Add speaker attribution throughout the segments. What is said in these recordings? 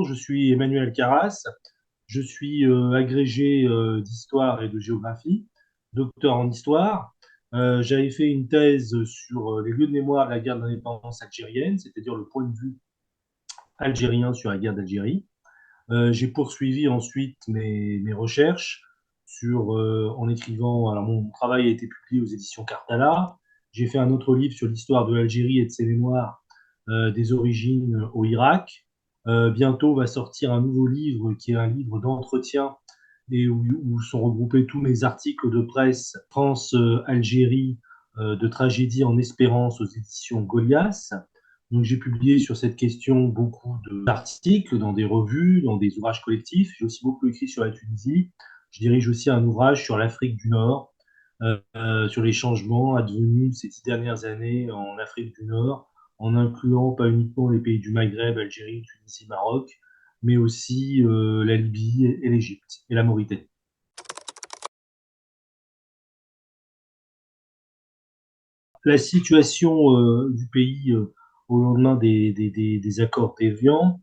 Speaker 1: Je suis Emmanuel Carras, je suis agrégé d'histoire et de géographie, docteur en histoire. J'avais fait une thèse sur les lieux de mémoire de la guerre d'indépendance algérienne, c'est-à-dire le point de vue algérien sur la guerre d'Algérie. J'ai poursuivi ensuite mes recherches en écrivant. Alors, mon travail a été publié aux éditions Cartala. J'ai fait un autre livre sur l'histoire de l'Algérie et de ses mémoires des origines au Irak. Bientôt va sortir un nouveau livre qui est un livre d'entretien et où sont regroupés tous mes articles de presse France-Algérie de tragédie en espérance aux éditions Goliath. Donc, j'ai publié sur cette question beaucoup d'articles dans des revues, dans des ouvrages collectifs. J'ai aussi beaucoup écrit sur la Tunisie. Je dirige aussi un ouvrage sur l'Afrique du Nord, sur les changements advenus ces 10 dernières années en Afrique du Nord, en incluant pas uniquement les pays du Maghreb, Algérie, Tunisie, Maroc, mais aussi la Libye et l'Égypte et la Mauritanie. La situation du pays au lendemain des accords d'Évian,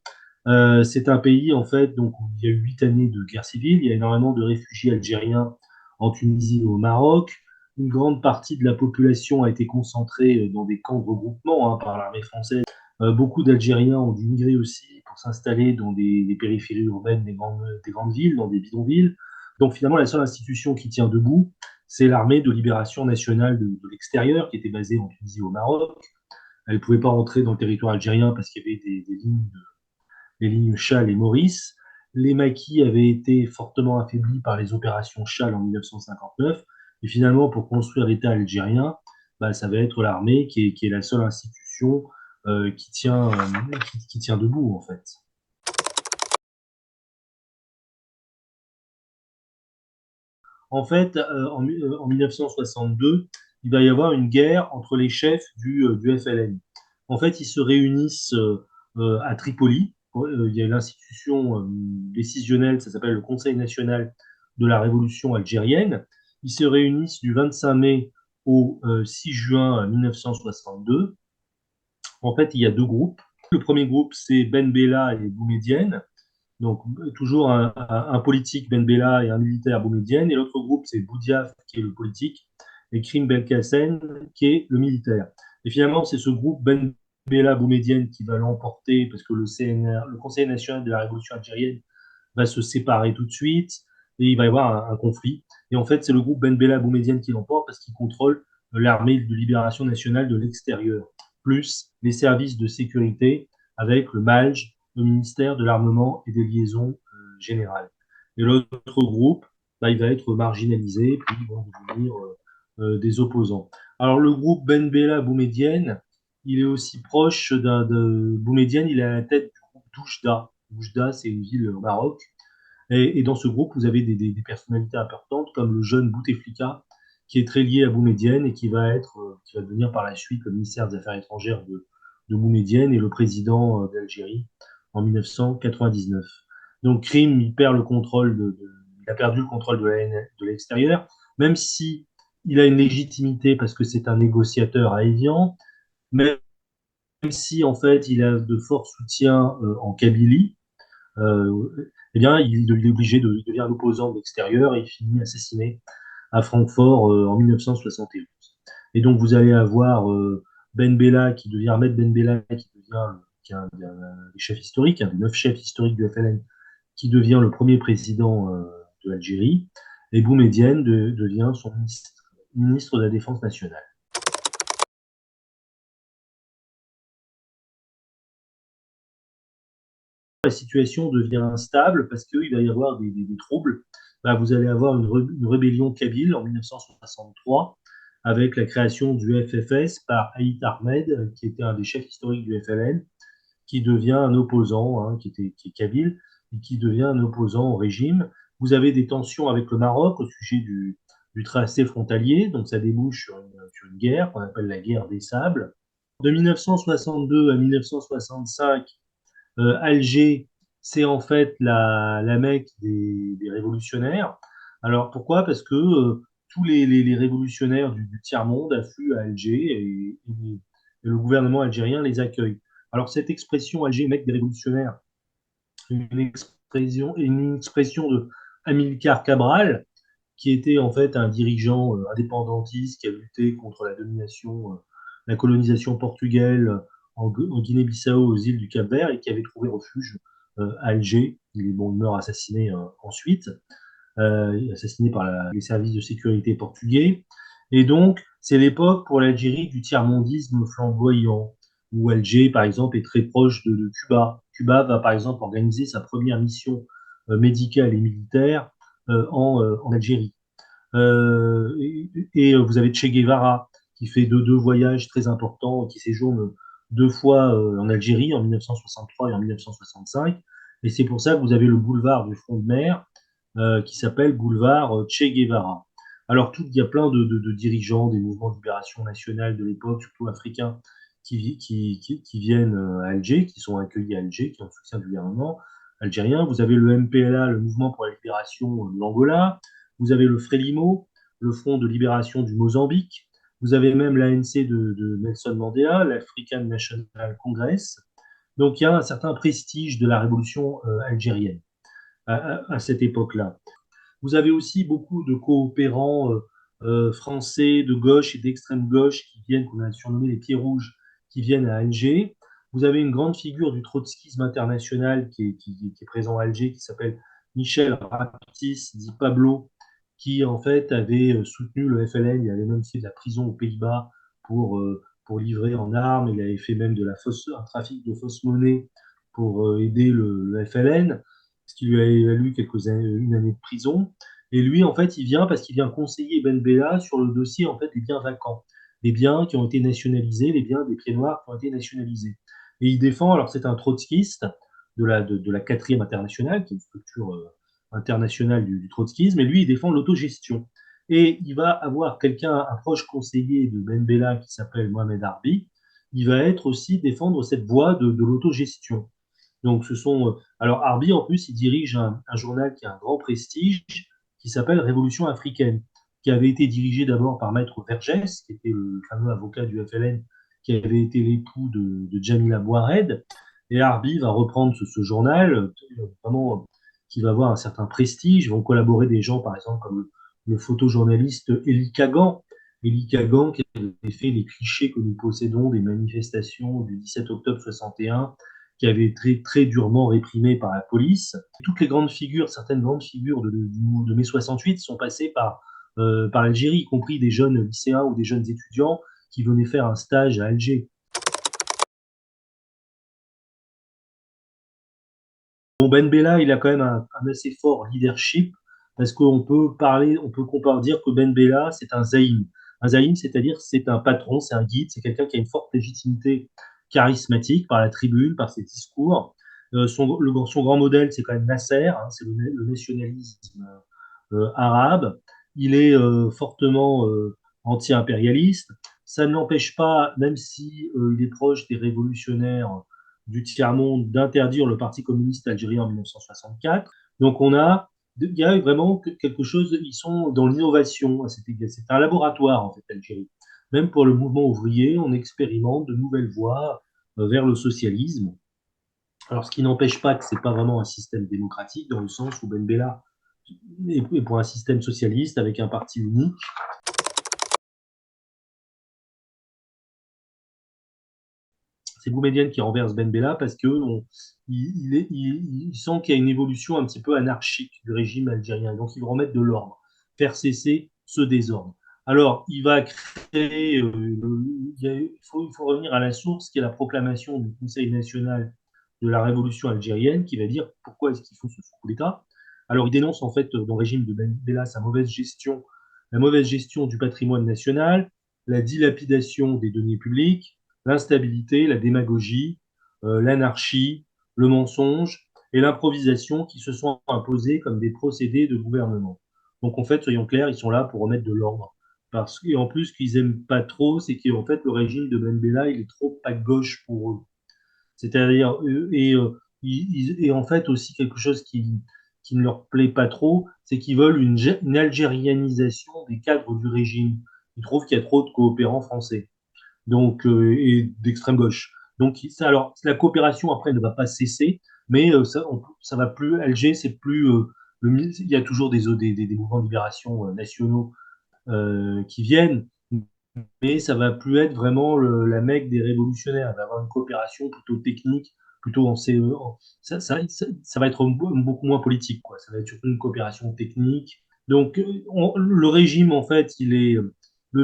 Speaker 1: c'est un pays en fait donc où il y a eu 8 années de guerre civile, il y a énormément de réfugiés algériens en Tunisie et au Maroc. Une grande partie de la population a été concentrée dans des camps de regroupement par l'armée française. Beaucoup d'Algériens ont dû migrer aussi pour s'installer dans des périphéries urbaines des grandes villes, dans des bidonvilles. Donc finalement, la seule institution qui tient debout, c'est l'armée de libération nationale de l'extérieur, qui était basée en Tunisie et au Maroc. Elle ne pouvait pas rentrer dans le territoire algérien parce qu'il y avait les lignes Chal et Maurice. Les maquis avaient été fortement affaiblis par les opérations Chal en 1959. Et finalement, pour construire l'État algérien, bah, ça va être l'armée qui est la seule institution qui tient debout, en fait. En fait, en 1962, il va y avoir une guerre entre les chefs du FLN. En fait, ils se réunissent à Tripoli. Il y a l'institution décisionnelle, ça s'appelle le Conseil national de la révolution algérienne. Ils se réunissent du 25 mai au 6 juin 1962. En fait, il y a deux groupes. Le premier groupe, c'est Ben Bella et Boumedienne. Donc, toujours un politique, Ben Bella, et un militaire, Boumedienne. Et l'autre groupe, c'est Boudiaf, qui est le politique, et Krim Belkacem, qui est le militaire. Et finalement, c'est ce groupe Ben Bella, Boumedienne qui va l'emporter, parce que le Conseil national de la révolution algérienne va se séparer tout de suite, et il va y avoir un conflit. Et en fait, c'est le groupe Ben Bella, Boumedienne qui l'emporte, parce qu'il contrôle l'armée de libération nationale de l'extérieur, plus les services de sécurité avec le MALJ, le ministère de l'Armement et des Liaisons générales. Et l'autre groupe, bah, il va être marginalisé, puis ils vont devenir des opposants. Alors le groupe Ben Bella Boumedienne, il est aussi proche de Boumedienne, il est à la tête du groupe Doujda. Doujda, c'est une ville au Maroc. Et dans ce groupe, vous avez des personnalités importantes comme le jeune Bouteflika, qui est très lié à Boumedienne et qui va devenir par la suite le ministère des Affaires étrangères de Boumedienne et le président d'Algérie en 1999. Donc, Krim, il a perdu le contrôle de l'extérieur, même si il a une légitimité parce que c'est un négociateur à Évian, même si en fait il a de forts soutiens en Kabylie, eh bien, il est obligé de devenir l'opposant de l'extérieur et il finit assassiné à Francfort en 1971. Et donc, vous allez avoir Ben Bella qui devient Ahmed Ben Bella, qui est un des chefs historiques, un des 9 chefs historiques du FLN, qui devient le premier président de l'Algérie, et Boumedienne devient son ministre de la Défense nationale. La situation devient instable parce qu'il va y avoir des troubles. Bah, vous allez avoir une rébellion kabyle en 1963 avec la création du FFS par Haït Ahmed, qui était un des chefs historiques du FLN, qui devient un opposant, qui est kabyle, et qui devient un opposant au régime. Vous avez des tensions avec le Maroc au sujet du tracé frontalier, donc ça débouche sur une guerre qu'on appelle la guerre des sables. De 1962 à 1965, Alger, c'est en fait la Mecque des révolutionnaires. Alors pourquoi? Parce que tous les révolutionnaires du tiers-monde affluent à Alger et le gouvernement algérien les accueille. Alors cette expression Alger, Mecque des révolutionnaires, une expression de Amilcar Cabral, qui était en fait un dirigeant indépendantiste qui a lutté contre la domination, la colonisation portugaise en Guinée-Bissau, aux îles du Cap-Vert, et qui avait trouvé refuge à Alger. Il meurt assassiné ensuite, assassiné par les services de sécurité portugais. Et donc, c'est l'époque pour l'Algérie du tiers-mondisme flamboyant, où Alger, par exemple, est très proche de Cuba. Cuba va, par exemple, organiser sa première mission médicale et militaire en Algérie. Vous avez Che Guevara qui fait deux voyages très importants, qui séjourne deux fois en Algérie en 1963 et en 1965. Et c'est pour ça que vous avez le boulevard du front de mer qui s'appelle boulevard Che Guevara. Alors, il y a plein de dirigeants des mouvements de libération nationale de l'époque, surtout africains, qui viennent à Alger, qui sont accueillis à Alger, qui ont le soutien du gouvernement algérien. Vous avez le MPLA, le Mouvement pour la libération de l'Angola. Vous avez le Frélimo, le Front de libération du Mozambique. Vous avez même l'ANC de Nelson Mandela, l'African National Congress. Donc il y a un certain prestige de la révolution algérienne à cette époque-là. Vous avez aussi beaucoup de coopérants français de gauche et d'extrême gauche qui viennent, qu'on a surnommé les pieds rouges, qui viennent à Alger. Vous avez une grande figure du trotskisme international qui est présent à Alger, qui s'appelle Michel Raptis, dit Pablo, qui en fait avait soutenu le FLN. Il avait même fait de la prison aux Pays-Bas pour livrer en armes. Il avait fait même un trafic de fausse monnaie pour aider le FLN, ce qui lui a valu une année de prison. Et lui, en fait, il vient parce qu'il vient conseiller Ben Bella sur le dossier en fait des biens vacants, des biens qui ont été nationalisés, les biens des pieds noirs qui ont été nationalisés. Et il défend, alors c'est un trotskiste de la quatrième internationale, qui est une structure internationale du trotskisme, et lui, il défend l'autogestion. Et il va avoir un proche conseiller de Ben Bella qui s'appelle Mohamed Harbi, il va être aussi défendre cette voie de l'autogestion. Donc, alors, Harbi, en plus, il dirige un journal qui a un grand prestige, qui s'appelle Révolution africaine, qui avait été dirigé d'abord par Maître Vergès, qui était le fameux avocat du FLN, qui avait été l'époux de Jamila Bouared. Et Harbi va reprendre ce journal, vraiment, qui va avoir un certain prestige. Vont collaborer des gens, par exemple, comme le photojournaliste Elie Kagan. Elie Kagan, qui avait fait les clichés que nous possédons des manifestations du 17 octobre 61, qui avait été très durement réprimé par la police. Toutes les grandes figures, certaines grandes figures de mai 68 sont passées par l'Algérie, y compris des jeunes lycéens ou des jeunes étudiants qui venaient faire un stage à Alger. Bon, Ben Bella, il a quand même un assez fort leadership parce on peut dire que Ben Bella, c'est un zaïm. Un zaïm, c'est-à-dire c'est un patron, c'est un guide, c'est quelqu'un qui a une forte légitimité charismatique par la tribune, par ses discours. Son grand modèle, c'est quand même Nasser, hein, c'est le nationalisme arabe. Il est fortement anti-impérialiste. Ça ne l'empêche pas, même si il est proche des révolutionnaires du tiers-monde, d'interdire le Parti communiste algérien en 1964. Donc il y a vraiment quelque chose, ils sont dans l'innovation. C'est un laboratoire, en fait, Algérie. Même pour le mouvement ouvrier, on expérimente de nouvelles voies vers le socialisme. Alors, ce qui n'empêche pas que c'est pas vraiment un système démocratique, dans le sens où Ben Bella est pour un système socialiste avec un parti unique. C'est Boumedienne qui renverse Ben Bella parce que il sent qu'il y a une évolution un petit peu anarchique du régime algérien. Donc, il veut remettre de l'ordre, faire cesser ce désordre. Alors, il va créer, il faut revenir à la source, qui est la proclamation du Conseil national de la révolution algérienne, qui va dire pourquoi est-ce qu'ils font ce coup d'État. Alors, il dénonce en fait dans le régime de Ben Bella la mauvaise gestion du patrimoine national, la dilapidation des deniers publics, l'instabilité, la démagogie, l'anarchie, le mensonge et l'improvisation qui se sont imposés comme des procédés de gouvernement. Donc en fait, soyons clairs, ils sont là pour remettre de l'ordre. Et en plus, ce qu'ils aiment pas trop, c'est qu'en fait, le régime de Ben Bella, il est trop à gauche pour eux. C'est-à-dire, et en fait aussi quelque chose qui ne leur plaît pas trop, c'est qu'ils veulent une algérianisation des cadres du régime. Ils trouvent qu'il y a trop de coopérants français et d'extrême gauche. Donc ça, alors la coopération après ne va pas cesser, mais ça va plus. Alger, c'est plus il y a toujours des mouvements de libération nationaux qui viennent, mais ça va plus être vraiment la Mecque des révolutionnaires. Il va y avoir une coopération plutôt technique, plutôt en CE. Ça va être beaucoup moins politique, quoi. Ça va être surtout une coopération technique. Donc, le régime, en fait, le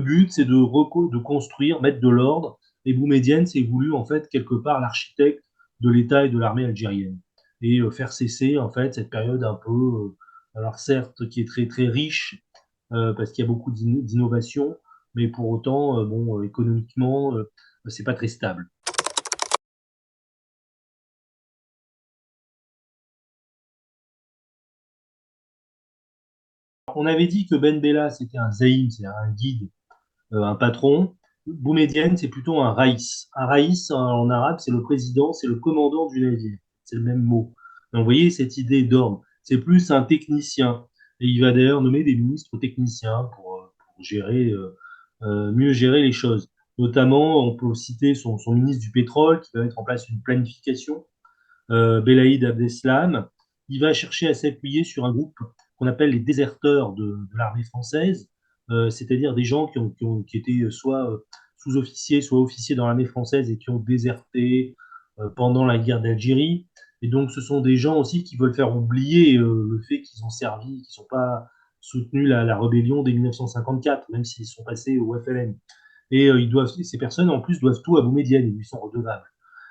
Speaker 1: but, c'est de construire, mettre de l'ordre. Et Boumedienne s'est voulu, en fait, quelque part, l'architecte de l'État et de l'armée algérienne. Et faire cesser, en fait, cette période un peu, alors certes, qui est très, très riche, parce qu'il y a beaucoup d'innovations, mais pour autant, bon, économiquement, c'est pas très stable. On avait dit que Ben Bella, c'était un zaïm, c'est un guide, un patron. Boumedienne, c'est plutôt un raïs. Un raïs, en arabe, c'est le président, c'est le commandant du navire. C'est le même mot. Donc, vous voyez cette idée d'ordre. C'est plus un technicien. Et il va d'ailleurs nommer des ministres techniciens pour gérer, mieux gérer les choses. Notamment, on peut citer son ministre du pétrole qui va mettre en place une planification, Belaïd Abdeslam. Il va chercher à s'appuyer sur un groupe qu'on appelle les déserteurs de l'armée française, c'est-à-dire des gens qui étaient soit sous-officiers, soit officiers dans l'armée française et qui ont déserté pendant la guerre d'Algérie. Et donc, ce sont des gens aussi qui veulent faire oublier le fait qu'ils ont servi, qu'ils n'ont pas soutenu la rébellion dès 1954, même s'ils sont passés au FLN. Et ces personnes, en plus, doivent tout à Boumedienne, ils lui sont redevables.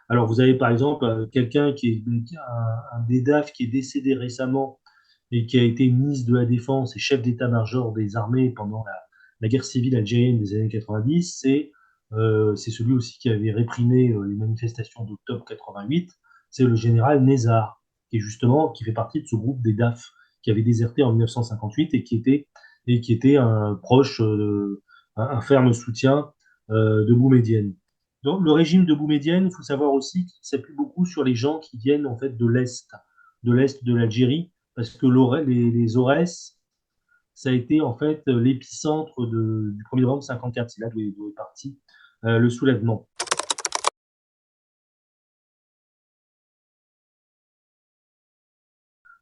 Speaker 1: Alors, vous avez par exemple quelqu'un un des DAF qui est décédé récemment et qui a été ministre de la Défense et chef d'état-major des armées pendant la guerre civile algérienne des années 90. C'est celui aussi qui avait réprimé les manifestations d'octobre 88. C'est le général Nézar, qui fait partie de ce groupe des DAF qui avait déserté en 1958 et qui était un proche, un ferme soutien de Boumedienne. Donc, le régime de Boumedienne, il faut savoir aussi qu'il s'appuie beaucoup sur les gens qui viennent en fait de l'est de l'Algérie, parce que les Aurès, ça a été en fait l'épicentre du 1er novembre 54. C'est là d'où est parti le soulèvement.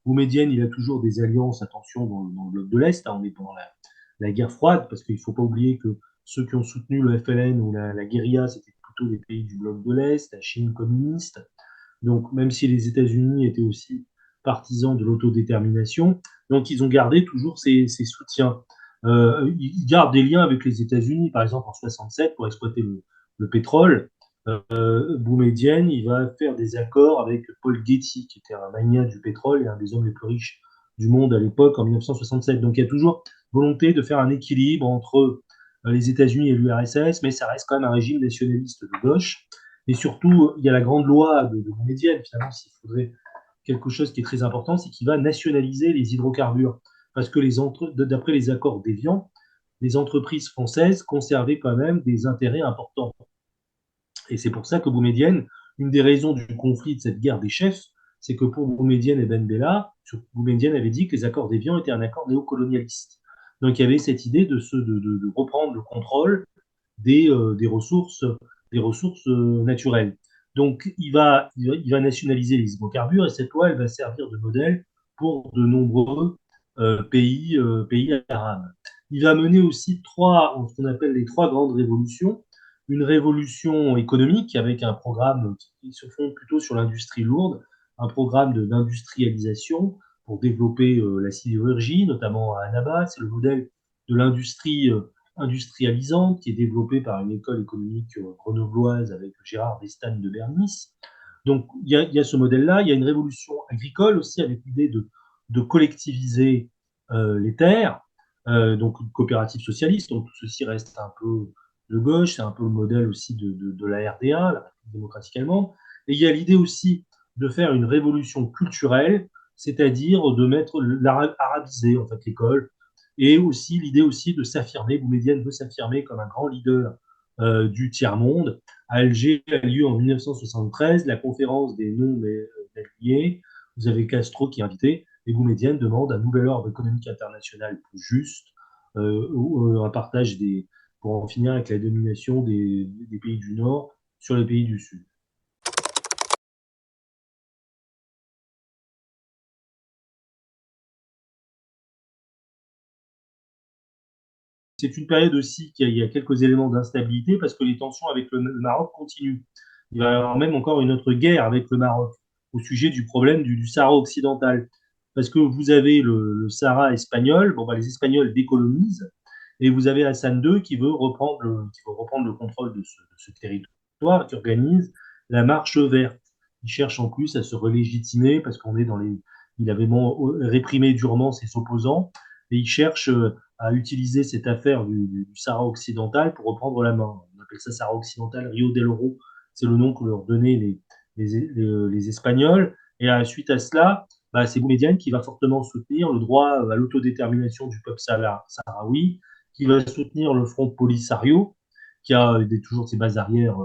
Speaker 1: Boumedienne, il a toujours des alliances, attention, dans le bloc de l'Est. Hein, on est pendant la guerre froide, parce qu'il ne faut pas oublier que ceux qui ont soutenu le FLN ou la guérilla, c'était plutôt les pays du bloc de l'Est, la Chine communiste. Donc, même si les États-Unis étaient aussi partisans de l'autodétermination, donc ils ont gardé toujours ces soutiens. Ils gardent des liens avec les États-Unis, par exemple en 67, pour exploiter le pétrole. Boumedienne, il va faire des accords avec Paul Getty, qui était un magnat du pétrole et un des hommes les plus riches du monde à l'époque, en 1967. Donc il y a toujours volonté de faire un équilibre entre les États-Unis et l'URSS, mais ça reste quand même un régime nationaliste de gauche. Et surtout, il y a la grande loi de Boumedienne, finalement, s'il faudrait quelque chose qui est très important, c'est qu'il va nationaliser les hydrocarbures. Parce que d'après les accords d'Évian, les entreprises françaises conservaient quand même des intérêts importants. Et c'est pour ça que Boumedienne, une des raisons du conflit de cette guerre des chefs, c'est que pour Boumedienne et Ben Bella, Boumedienne avait dit que les accords d'Évian étaient un accord néocolonialiste. Donc il y avait cette idée de reprendre le contrôle des ressources naturelles. Donc, il va nationaliser les hydrocarbures et cette loi, elle va servir de modèle pour de nombreux pays arabes. Il va mener aussi ce qu'on appelle les trois grandes révolutions. Une révolution économique avec un programme qui se fonde plutôt sur l'industrie lourde, un programme d'industrialisation pour développer la sidérurgie, notamment à Annaba. C'est le modèle de l'industrie industrialisante qui est développée par une école économique grenobloise avec Gérard Destagne de Bernis. Donc il y a ce modèle-là. Il y a une révolution agricole aussi avec l'idée de collectiviser les terres, donc une coopérative socialiste. Donc tout ceci reste un peu de gauche, c'est un peu le modèle aussi de la RDA, la République démocratique allemande. Et il y a l'idée aussi de faire une révolution culturelle, c'est-à-dire de mettre arabiser en fait l'école, et aussi l'idée aussi de s'affirmer, Boumedienne veut s'affirmer comme un grand leader du tiers-monde. À Alger a lieu en 1973 la conférence des non-alignés. Vous avez Castro qui est invité, et Boumedienne demande un nouvel ordre économique international plus juste, un partage pour en finir avec la domination des pays du Nord sur les pays du Sud. C'est une période aussi il y a quelques éléments d'instabilité parce que les tensions avec le Maroc continuent. Il va y avoir même encore une autre guerre avec le Maroc au sujet du problème du Sahara occidental. Parce que vous avez le Sahara espagnol, bon, bah, les Espagnols décolonisent, et vous avez Hassan II qui veut reprendre le contrôle de ce territoire, qui organise la marche verte. Il cherche en plus à se relégitimer parce qu'on est dans les. Il avait réprimé durement ses opposants et il cherche à utiliser cette affaire du Sahara occidental pour reprendre la main. On appelle ça Sahara occidental, Rio del Oro, c'est le nom que leur donnaient les Espagnols. Et suite à cela, bah, c'est Boumedienne qui va fortement soutenir le droit à l'autodétermination du peuple sahraoui, qui va soutenir le Front Polisario, qui a toujours ses bases arrières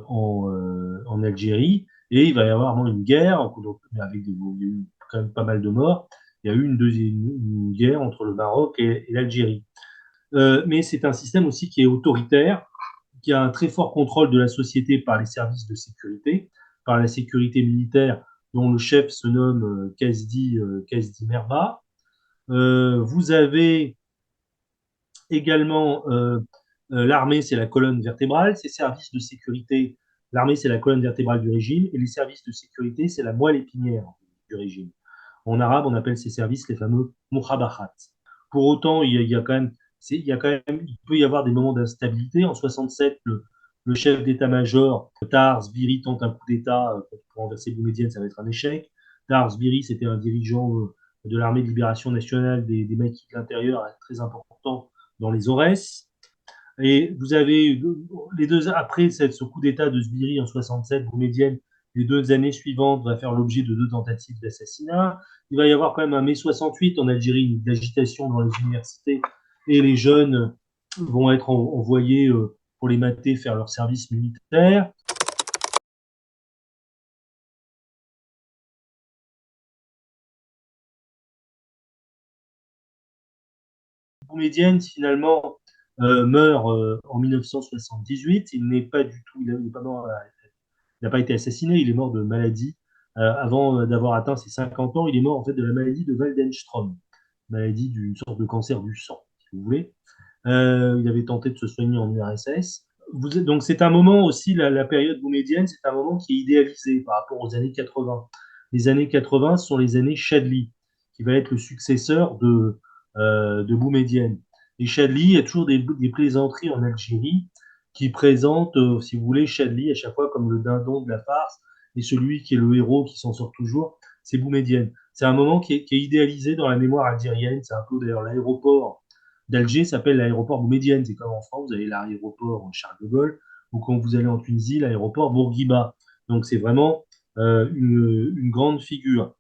Speaker 1: en Algérie. Et il va y avoir une guerre, avec il y a eu quand même pas mal de morts. Il y a eu une guerre entre le Maroc et l'Algérie. Mais c'est un système aussi qui est autoritaire, qui a un très fort contrôle de la société par les services de sécurité, par la sécurité militaire, dont le chef se nomme Kasdi Merba. Vous avez également l'armée, c'est la colonne vertébrale, ses services de sécurité, l'armée, c'est la colonne vertébrale du régime, et les services de sécurité, c'est la moelle épinière du régime. En arabe, on appelle ces services les fameux mukhabarat. Pour autant, il y a quand même, il peut y avoir des moments d'instabilité. En 67, le chef d'état-major, Tahar Sbiri, tente un coup d'État pour renverser Boumedienne, ça va être un échec. Tahar Sbiri, c'était un dirigeant de l'armée de libération nationale des maquis de l'intérieur, très important dans les Aurès. Et vous avez les deux, après ce coup d'État de Sbiri en 67, Boumedienne, les 2 années suivantes, va faire l'objet de 2 tentatives d'assassinat. Il va y avoir quand même un mai 68 en Algérie, une agitation dans les universités, et les jeunes vont être envoyés pour les mater faire leur service militaire. Boumedienne, finalement, meurt en 1978. Il n'est pas du tout, il n'est pas mort il n'a pas été assassiné, il est mort de maladie. Avant d'avoir atteint ses 50 ans, il est mort en fait de la maladie de Waldenstrom, maladie d'une sorte de cancer du sang, si vous voulez. Il avait tenté de se soigner en URSS. Donc c'est un moment aussi, la période boumédienne, c'est un moment qui est idéalisé par rapport aux années 80. Les années 80 sont les années Chadli, qui va être le successeur de Boumedienne. Et Chadli, il y a toujours des plaisanteries en Algérie qui présentent, si vous voulez, Chadli à chaque fois comme le dindon de la farce et celui qui est le héros qui s'en sort toujours, c'est Boumedienne. C'est un moment qui est idéalisé dans la mémoire algérienne. C'est un peu d'ailleurs l'aéroport d'Alger s'appelle l'aéroport Boumedienne. C'est comme en France, vous avez l'aéroport Charles de Gaulle, ou quand vous allez en Tunisie, l'aéroport Bourguiba. Donc c'est vraiment une grande figure.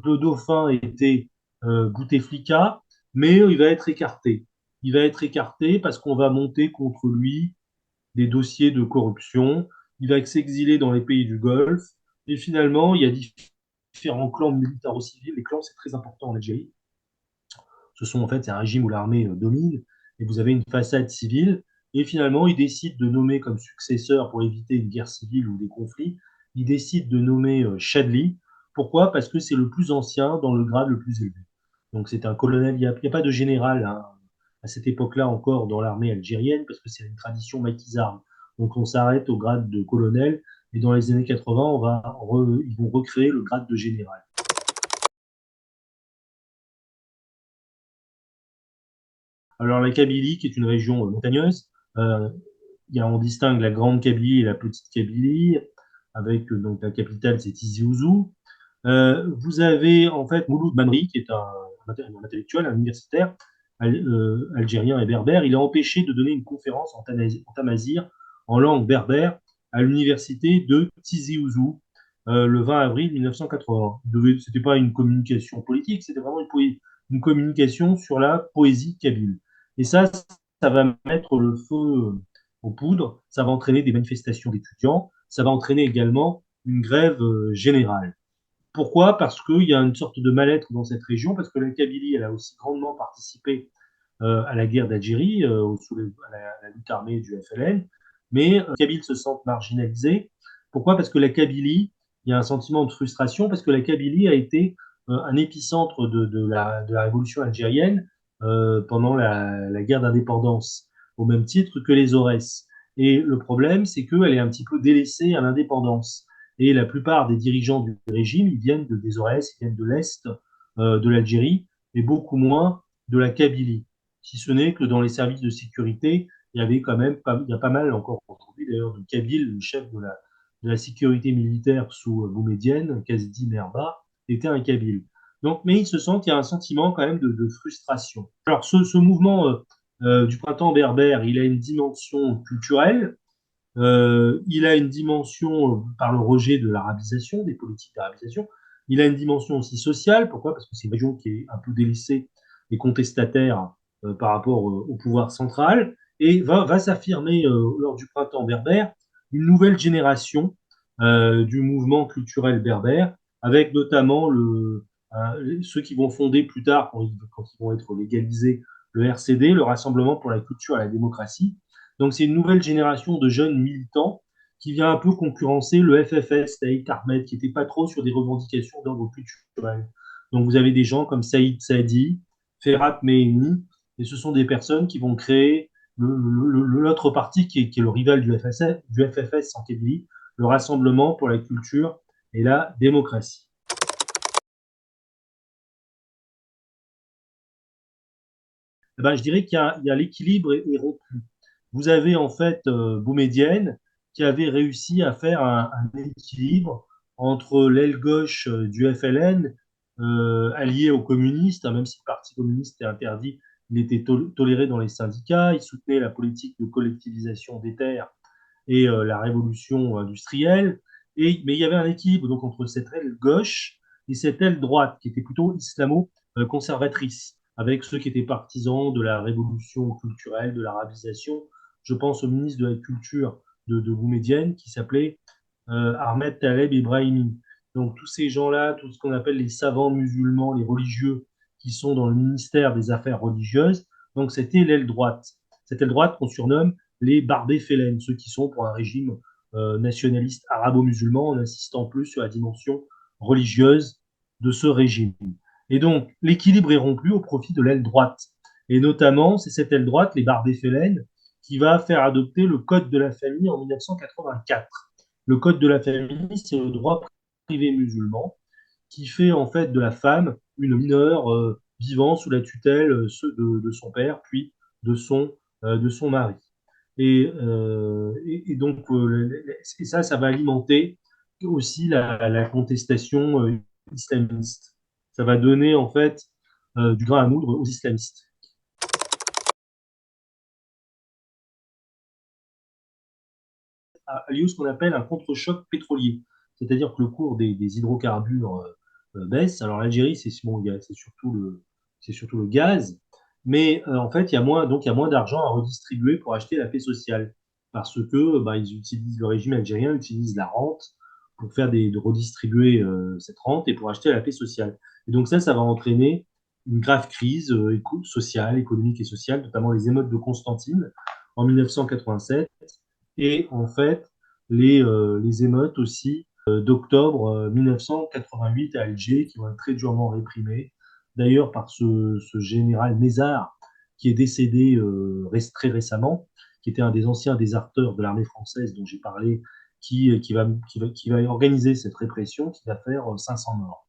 Speaker 1: Le dauphin était Bouteflika, mais il va être écarté. Il va être écarté parce qu'on va monter contre lui des dossiers de corruption. Il va s'exiler dans les pays du Golfe. Et finalement, il y a différents clans militaro-civils. Les clans, c'est très important en Algérie. C'est un régime où l'armée domine, et vous avez une façade civile, et finalement, il décide de nommer comme successeur, pour éviter une guerre civile ou des conflits, il décide de nommer Chadli. Pourquoi? Parce que c'est le plus ancien dans le grade le plus élevé. Donc c'est un colonel, il n'y a pas de général hein, à cette époque-là encore dans l'armée algérienne, parce que c'est une tradition maquisarde. Donc on s'arrête au grade de colonel, et dans les années 80, ils vont recréer le grade de général. Alors la Kabylie, qui est une région montagneuse, on distingue la grande Kabylie et la petite Kabylie, avec donc la capitale, c'est Tizi Ouzou. Vous avez en fait Mouloud Mamri, qui est un intellectuel, un universitaire algérien et berbère. Il a empêché de donner une conférence en tamazir, en langue berbère, à l'université de Tizi Ouzou, le 20 avril 1980. Ce n'était pas une communication politique, c'était vraiment une communication sur la poésie kabyle. Et ça va mettre le feu aux poudres, ça va entraîner des manifestations d'étudiants, ça va entraîner également une grève générale. Pourquoi? Parce qu'il y a une sorte de mal-être dans cette région, parce que la Kabylie, elle a aussi grandement participé à la guerre d'Algérie, à la lutte armée du FLN, mais les Kabyles se sentent marginalisés. Pourquoi? Parce que la Kabylie, il y a un sentiment de frustration, parce que la Kabylie a été un épicentre de la révolution algérienne pendant la guerre d'indépendance, au même titre que les Aurès. Et le problème, c'est qu'elle est un petit peu délaissée à l'indépendance. Et la plupart des dirigeants du régime, ils viennent des Aurès, ils viennent de l'Est de l'Algérie, et beaucoup moins de la Kabylie. Si ce n'est que dans les services de sécurité, il y avait quand même il y a pas mal encore aujourd'hui d'ailleurs de Kabyles, le chef de la sécurité militaire sous Boumedienne, Kazdi Merba, était un Kabyle. Donc, mais il se sent qu'il y a un sentiment quand même de frustration. Alors, ce mouvement du printemps berbère, il a une dimension culturelle, il a une dimension par le rejet de l'arabisation, des politiques d'arabisation. Il a une dimension aussi sociale. Pourquoi? Parce que c'est une région qui est un peu délaissée et contestataire par rapport au pouvoir central. Et va s'affirmer lors du printemps berbère une nouvelle génération du mouvement culturel berbère, avec notamment ceux qui vont fonder plus tard, quand ils vont être légalisés, le RCD, le Rassemblement pour la culture et la démocratie. Donc, c'est une nouvelle génération de jeunes militants qui vient un peu concurrencer le FFS, Saïd Ahmed, qui n'était pas trop sur des revendications d'ordre culturel. Donc, vous avez des gens comme Saïd Saadi, Ferhat Mehini, et ce sont des personnes qui vont créer l'autre parti qui est le rival du FFS en Kabylie, le Rassemblement pour la culture et la démocratie. Eh ben, je dirais qu'il y a l'équilibre est rompu. Vous avez en fait Boumedienne qui avait réussi à faire un équilibre entre l'aile gauche du FLN, allié aux communistes, hein, même si le Parti communiste est interdit, il était toléré dans les syndicats, il soutenait la politique de collectivisation des terres et la révolution industrielle. Mais il y avait un équilibre donc entre cette aile gauche et cette aile droite qui était plutôt islamo-conservatrice, avec ceux qui étaient partisans de la révolution culturelle, de l'arabisation. Je pense au ministre de la Culture de Boumedienne qui s'appelait Ahmed Taleb Ibrahimi. Donc tous ces gens-là, tout ce qu'on appelle les savants musulmans, les religieux qui sont dans le ministère des Affaires religieuses, donc c'était l'aile droite. Cette aile droite qu'on surnomme les barbés félènes, ceux qui sont pour un régime nationaliste arabo-musulman, en insistant plus sur la dimension religieuse de ce régime. Et donc, l'équilibre est rompu au profit de l'aile droite. Et notamment, c'est cette aile droite, les barbés félènes, qui va faire adopter le Code de la famille en 1984. Le Code de la famille, c'est le droit privé musulman qui fait en fait de la femme une mineure vivant sous la tutelle de son père, puis de son mari. Et donc, et ça va alimenter aussi la contestation islamiste. Ça va donner en fait du grain à moudre aux islamistes. A lieu ce qu'on appelle un contre-choc pétrolier. C'est-à-dire que le cours des hydrocarbures baisse. Alors l'Algérie, bon, c'est surtout le gaz, mais en fait, il y a moins d'argent à redistribuer pour acheter la paix sociale, parce que bah, le régime algérien utilise la rente pour de redistribuer cette rente et pour acheter la paix sociale. Et donc ça va entraîner une grave crise sociale, économique et sociale, notamment les émeutes de Constantine en 1987 et en fait les émeutes aussi d'octobre 1988 à Alger qui vont être très durement réprimées, d'ailleurs par ce général Mézard qui est décédé très récemment, qui était un des anciens déserteurs de l'armée française dont j'ai parlé, qui va organiser cette répression qui va faire 500 morts.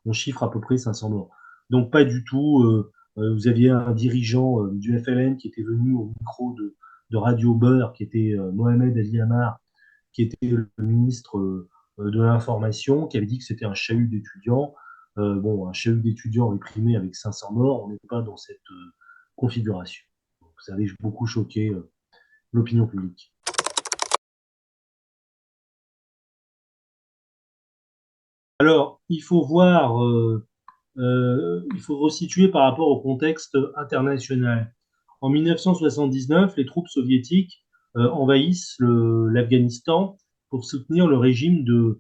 Speaker 1: On chiffre à peu près 500 morts. Donc pas du tout. Vous aviez un dirigeant du FLN qui était venu au micro de Radio Beurre, qui était Mohamed Ali Amar, qui était le ministre de l'information, qui avait dit que c'était un chahut d'étudiants. Bon, un chahut d'étudiants réprimé avec 500 morts, on n'est pas dans cette configuration. Donc, ça avait beaucoup choqué l'opinion publique. Alors, il faut resituer par rapport au contexte international. En 1979, les troupes soviétiques envahissent l'Afghanistan pour soutenir le régime de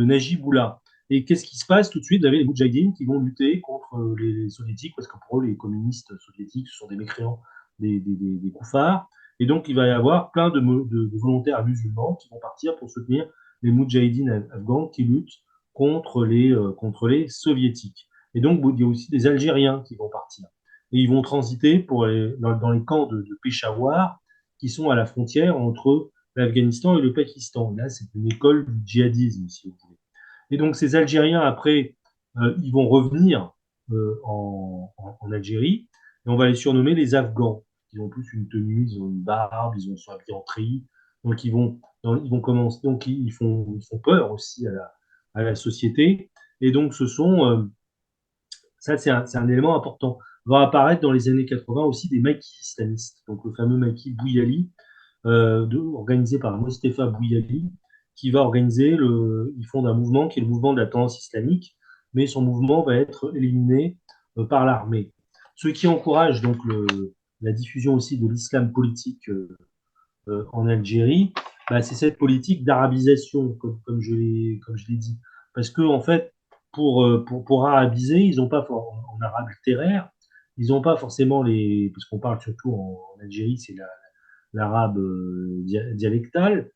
Speaker 1: Najibullah. Et qu'est-ce qui se passe tout de suite? Vous avez les Moudjahidines qui vont lutter contre les soviétiques, parce que pour eux, les communistes soviétiques, ce sont des mécréants, des koufars. Et donc, il va y avoir plein de volontaires musulmans qui vont partir pour soutenir les Moudjahidines afghans qui luttent contre les soviétiques. Et donc, il y a aussi des Algériens qui vont partir. Et ils vont transiter dans les camps de Peshawar, qui sont à la frontière entre l'Afghanistan et le Pakistan. Là, c'est une école du djihadisme, si vous voulez. Et donc, ces Algériens, après, ils vont revenir en Algérie, et on va les surnommer les Afghans. Ils ont tous une tenue, ils ont une barbe, ils sont habillés en treillis. Donc, ils vont commencer, donc ils font peur aussi à la société. Et donc, ça, c'est un élément important. Va apparaître dans les années 80 aussi des maquis islamistes. Donc, le fameux maquis Bouyali, organisé par Mostefa Bouyali, qui va organiser il fonde un mouvement qui est le mouvement de la tendance islamique, mais son mouvement va être éliminé par l'armée. Ce qui encourage donc la diffusion aussi de l'islam politique en Algérie, bah, c'est cette politique d'arabisation, comme je l'ai dit. Parce que, en fait, pour arabiser, ils n'ont pas, en arabe littéraire, ils n'ont pas forcément parce qu'on parle surtout en Algérie, c'est l'arabe dialectal,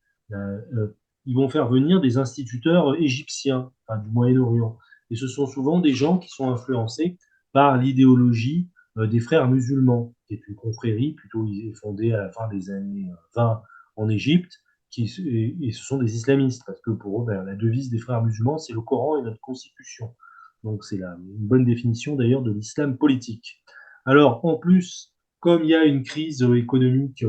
Speaker 1: ils vont faire venir des instituteurs égyptiens, enfin, du Moyen-Orient. Et ce sont souvent des gens qui sont influencés par l'idéologie des frères musulmans, qui est une confrérie plutôt fondée à la fin des années 20 en Égypte, et ce sont des islamistes, parce que pour eux, ben, la devise des frères musulmans, c'est le Coran et notre constitution. Donc c'est une bonne définition d'ailleurs de l'islam politique. Alors en plus, comme il y a une crise économique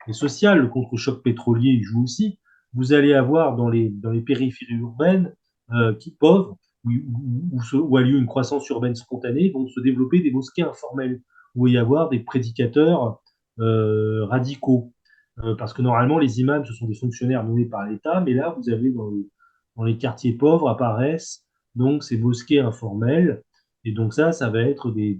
Speaker 1: et sociale, le contre-choc pétrolier il joue aussi, vous allez avoir dans les périphéries urbaines pauvres, où a lieu une croissance urbaine spontanée, vont se développer des mosquées informelles, où il va y avoir des prédicateurs radicaux. Parce que normalement, les imams, ce sont des fonctionnaires nommés par l'État, mais là, vous avez dans les quartiers pauvres apparaissent donc ces mosquées informelles, et donc ça va être des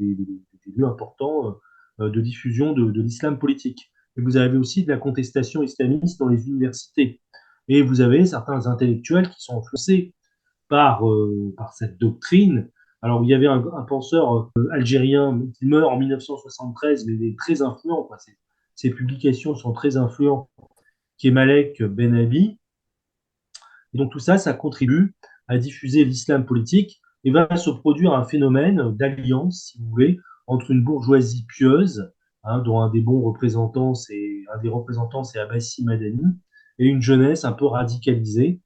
Speaker 1: lieux importants de diffusion de l'islam politique. Et vous avez aussi de la contestation islamiste dans les universités. Et vous avez certains intellectuels qui sont influencés par cette doctrine. Alors, il y avait un penseur algérien qui meurt en 1973, mais il est très influent. Quoi. Ses publications sont très influentes, qui est Malek Benabi. Et donc, tout ça, ça contribue à diffuser l'islam politique et va se produire un phénomène d'alliance, si vous voulez, entre une bourgeoisie pieuse, dont un des représentants, c'est Abbassi Madani, et une jeunesse un peu radicalisée,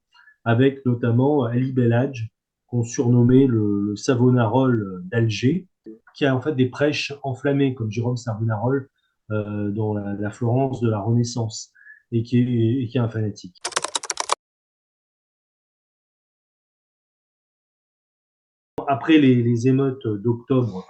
Speaker 1: avec notamment Ali Belhadj, qu'on surnommait le Savonarole d'Alger, qui a en fait des prêches enflammées, comme Jérôme Savonarole dans la Florence de la Renaissance, et qui est un fanatique. Après les émeutes d'octobre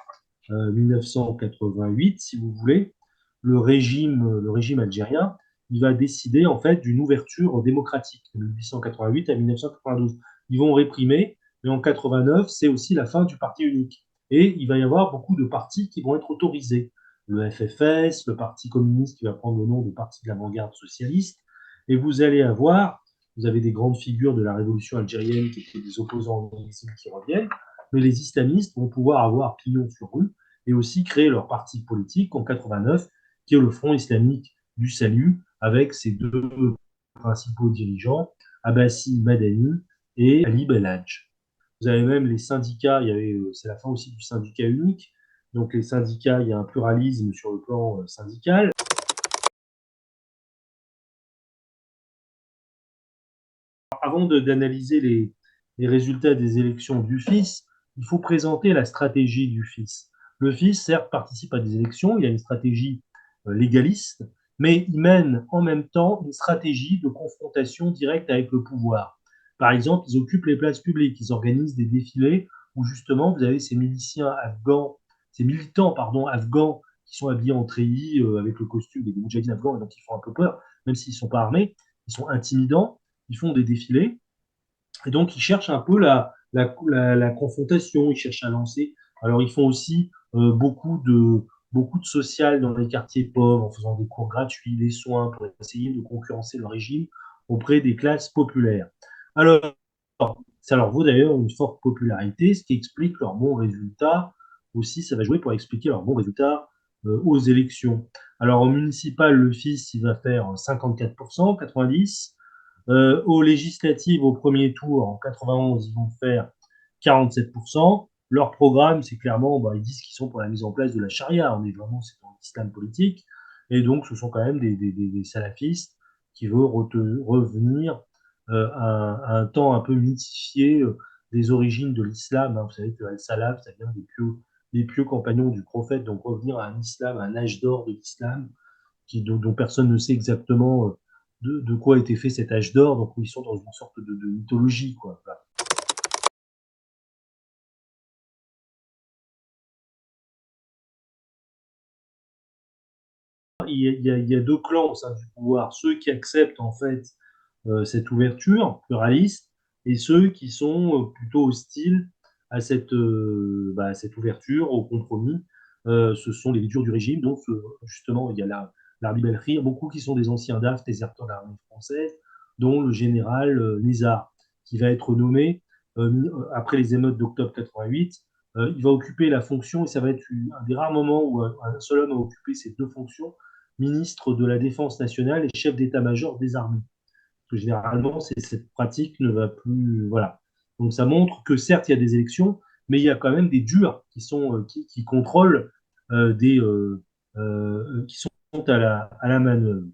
Speaker 1: 1988, si vous voulez, le régime algérien, il va décider en fait d'une ouverture démocratique de 1888 à 1992. Ils vont réprimer, mais en 89, c'est aussi la fin du parti unique. Et il va y avoir beaucoup de partis qui vont être autorisés. Le FFS, le Parti communiste qui va prendre le nom de Parti de l'avant-garde socialiste. Et vous avez des grandes figures de la révolution algérienne qui étaient des opposants en exil qui reviennent, mais les islamistes vont pouvoir avoir pignon sur rue et aussi créer leur parti politique en 89, qui est le Front islamique du salut, avec ses deux principaux dirigeants, Abbassi Madani et Ali Belhadj. Vous avez même les syndicats, c'est la fin aussi du syndicat unique, donc les syndicats, il y a un pluralisme sur le plan syndical. Avant d'analyser les résultats des élections du FIS, il faut présenter la stratégie du FIS. Le FIS, certes, participe à des élections, il a une stratégie légaliste, mais il mène en même temps une stratégie de confrontation directe avec le pouvoir. Par exemple, ils occupent les places publiques, ils organisent des défilés où justement vous avez ces militants afghans qui sont habillés en treillis avec le costume des moudjahidines afghans, et donc ils font un peu peur, même s'ils ne sont pas armés, ils sont intimidants, ils font des défilés, et donc ils cherchent un peu la confrontation, ils cherchent à lancer. Alors ils font aussi beaucoup de social dans les quartiers pauvres, en faisant des cours gratuits, des soins, pour essayer de concurrencer le régime auprès des classes populaires. Alors, ça leur vaut d'ailleurs une forte popularité, ce qui explique leurs bons résultats. Aussi, ça va jouer pour expliquer leurs bons résultats aux élections. Alors, en municipal, le FIS, il va faire 54%, 90%. Aux législatives, au premier tour, en 91, ils vont faire 47%. Leur programme, c'est clairement, bah, ils disent qu'ils sont pour la mise en place de la charia. On est vraiment, c'est dans l'islam politique. Et donc, ce sont quand même des salafistes qui veulent revenir à un temps un peu mythifié des origines de l'islam. Hein. Vous savez que Al-Salaf, ça vient des pieux compagnons du prophète. Donc, revenir à un islam, à un âge d'or de l'islam, dont personne ne sait exactement de quoi a été fait cet âge d'or. Donc, ils sont dans une sorte de mythologie, quoi. Voilà. Il y a deux clans au sein du pouvoir. Ceux qui acceptent, en fait, cette ouverture pluraliste et ceux qui sont plutôt hostiles à cette ouverture, au compromis. Ce sont les durs du régime. Donc, justement, il y a l'Arbi Belkhir, beaucoup qui sont des anciens DAF, déserteurs de l'armée française, dont le général Nizar, qui va être nommé après les émeutes d'octobre 88. Il va occuper la fonction, et ça va être un des rares moments où un seul homme a occupé ces deux fonctions, ministre de la Défense nationale et chef d'état-major des armées. Parce que généralement, cette pratique ne va plus. Voilà. Donc ça montre que certes, il y a des élections, mais il y a quand même des durs qui contrôlent qui sont à la manœuvre.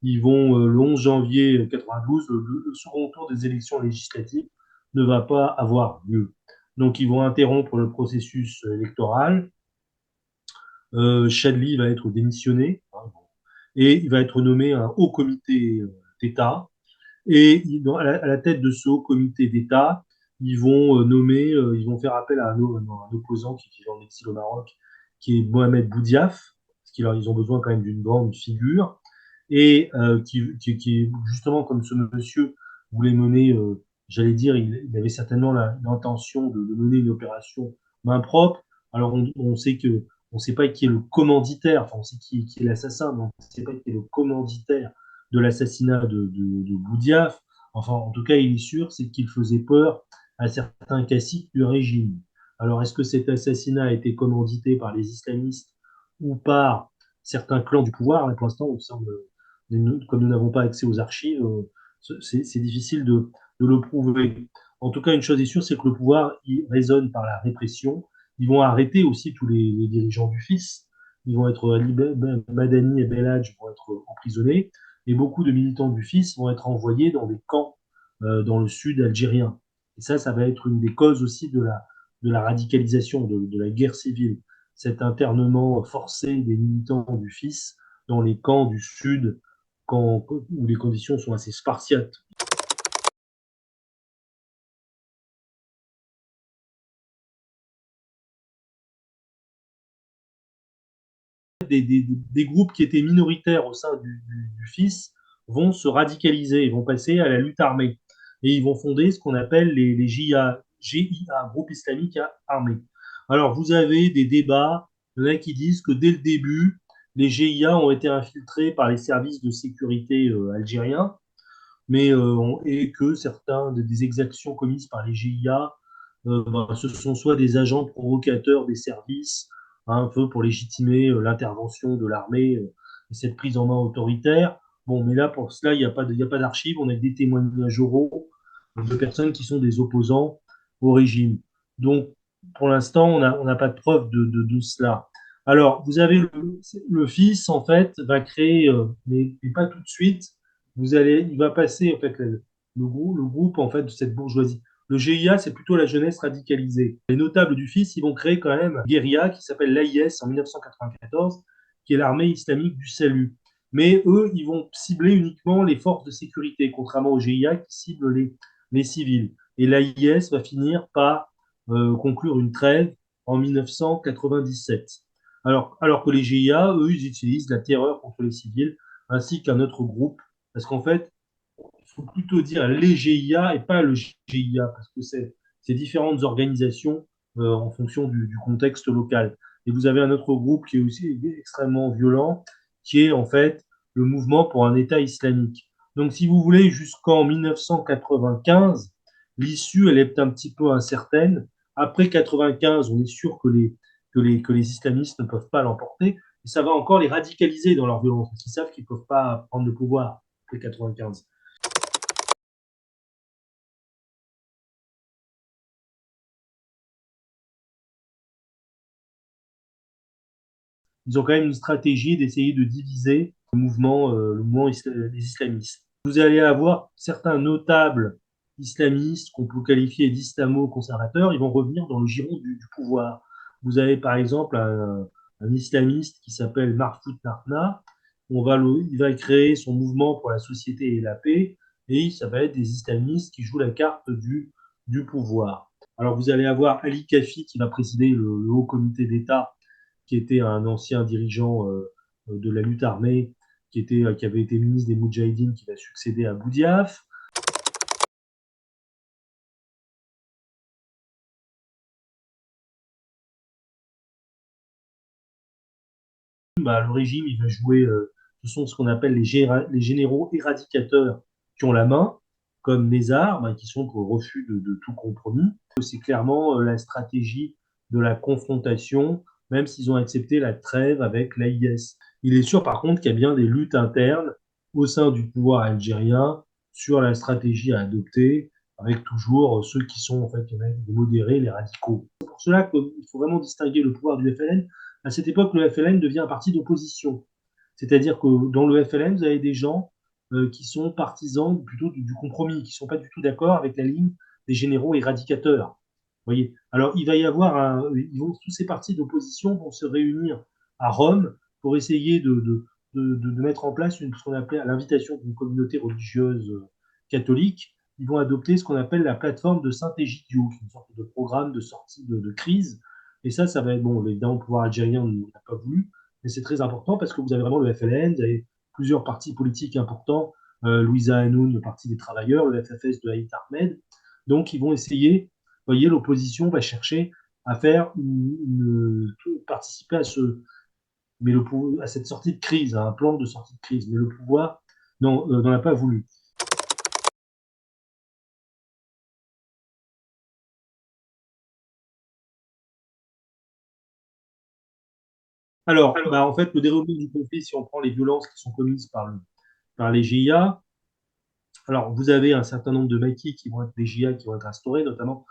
Speaker 1: Ils vont, le 11 janvier 92, le second tour des élections législatives ne va pas avoir lieu. Donc ils vont interrompre le processus électoral. Chadli va être démissionné, hein, et il va être nommé un haut comité d'État. Et à la tête de ce haut comité d'État, ils vont faire appel à un opposant qui vit en exil au Maroc, qui est Mohamed Boudiaf, parce qu'ils ont besoin quand même d'une grande figure, et qui, justement, comme ce monsieur voulait mener, j'allais dire, il avait certainement l'intention de mener une opération main propre. Alors on sait que, on ne sait pas qui est le commanditaire, enfin on sait qui est l'assassin, mais on ne sait pas qui est le commanditaire de l'assassinat de Boudiaf. Enfin, en tout cas, il est sûr, c'est qu'il faisait peur à certains caciques du régime. Alors, est-ce que cet assassinat a été commandité par les islamistes ou par certains clans du pouvoir? Là, pour l'instant, on semble, comme nous n'avons pas accès aux archives, c'est difficile de le prouver. En tout cas, une chose est sûre, c'est que le pouvoir il raisonne par la répression. Ils vont arrêter aussi tous les dirigeants du fils. Ils vont être Ali Madani et Belhadj vont être emprisonnés, et beaucoup de militants du fils vont être envoyés dans des camps dans le sud algérien. Et ça va être une des causes aussi de la radicalisation, de la guerre civile, cet internement forcé des militants du fils dans les camps du sud, où les conditions sont assez spartiates. Des groupes qui étaient minoritaires au sein du FIS vont se radicaliser, ils vont passer à la lutte armée. Et ils vont fonder ce qu'on appelle les GIA, groupes islamiques armés. Alors, vous avez des débats, il y en a qui disent que dès le début, les GIA ont été infiltrés par les services de sécurité algériens, et que certains des exactions commises par les GIA, ce sont soit des agents provocateurs des services, hein, un peu pour légitimer l'intervention de l'armée et cette prise en main autoritaire. Bon, mais là, pour cela, il y a pas d'archives, on a des témoignages oraux de personnes qui sont des opposants au régime. Donc, pour l'instant, on n'a pas de preuve de cela. Alors, vous avez le fils, en fait, va créer, mais pas tout de suite, il va passer, en fait, le groupe, en fait, de cette bourgeoisie. Le GIA, c'est plutôt la jeunesse radicalisée. Les notables du fils, ils vont créer quand même une guérilla qui s'appelle l'AIS en 1994, qui est l'armée islamique du salut. Mais eux, ils vont cibler uniquement les forces de sécurité, contrairement au GIA qui cible les civils. Et l'AIS va finir par conclure une trêve en 1997. Alors que les GIA, eux, ils utilisent la terreur contre les civils, ainsi qu'un autre groupe, parce qu'en fait, il faut plutôt dire les GIA et pas le GIA, parce que c'est différentes organisations en fonction du contexte local. Et vous avez un autre groupe qui est aussi extrêmement violent, qui est en fait le mouvement pour un État islamique. Donc, si vous voulez, jusqu'en 1995, l'issue, elle est un petit peu incertaine. Après 95, on est sûr que que les islamistes ne peuvent pas l'emporter, et ça va encore les radicaliser dans leur violence, parce qu'ils savent qu'ils ne peuvent pas prendre le pouvoir après 95. Ils ont quand même une stratégie d'essayer de diviser le mouvement des islamistes. Vous allez avoir certains notables islamistes qu'on peut qualifier d'islamo-conservateurs, ils vont revenir dans le giron du pouvoir. Vous avez par exemple un islamiste qui s'appelle Mahfoud Narna. Il va créer son mouvement pour la société et la paix, et ça va être des islamistes qui jouent la carte du pouvoir. Alors vous allez avoir Ali Kafi qui va présider le Haut Comité d'État, qui était un ancien dirigeant de la lutte armée, qui avait été ministre des Moudjahidines, qui va succéder à Boudiaf. Bah, le régime, il va jouer, ce sont ce qu'on appelle les généraux éradicateurs qui ont la main, comme Mézard, bah, qui sont pour le refus de tout compromis. C'est clairement la stratégie de la confrontation, même s'ils ont accepté la trêve avec l'AIS. Il est sûr, par contre, qu'il y a bien des luttes internes au sein du pouvoir algérien sur la stratégie à adopter, avec toujours ceux qui sont, en fait, les modérés, les radicaux. C'est pour cela qu'il faut vraiment distinguer le pouvoir du FLN. À cette époque, le FLN devient un parti d'opposition. C'est-à-dire que dans le FLN, vous avez des gens qui sont partisans plutôt du compromis, qui ne sont pas du tout d'accord avec la ligne des généraux éradicateurs. Voyez. Alors, il va y avoir tous ces partis d'opposition vont se réunir à Rome pour essayer de mettre en place ce qu'on appelle, à l'invitation d'une communauté religieuse catholique, ils vont adopter ce qu'on appelle la plateforme de Saint-Égidio, qui est une sorte de programme de sortie de crise. Et ça va être, bon, évidemment, le pouvoir algérien n'a pas voulu, mais c'est très important parce que vous avez vraiment le FLN, vous avez plusieurs partis politiques importants, Louisa Hanoun, le Parti des travailleurs, le FFS de Haït Ahmed. Donc, ils vont essayer, vous voyez, l'opposition va chercher à faire participer à cette sortie de crise, à un plan de sortie de crise. Mais le pouvoir n'en a pas voulu. Alors, bah, en fait, le déroulement du conflit, si on prend les violences qui sont commises par les GIA, alors vous avez un certain nombre de maquis qui vont être des GIA qui vont être instaurés, notamment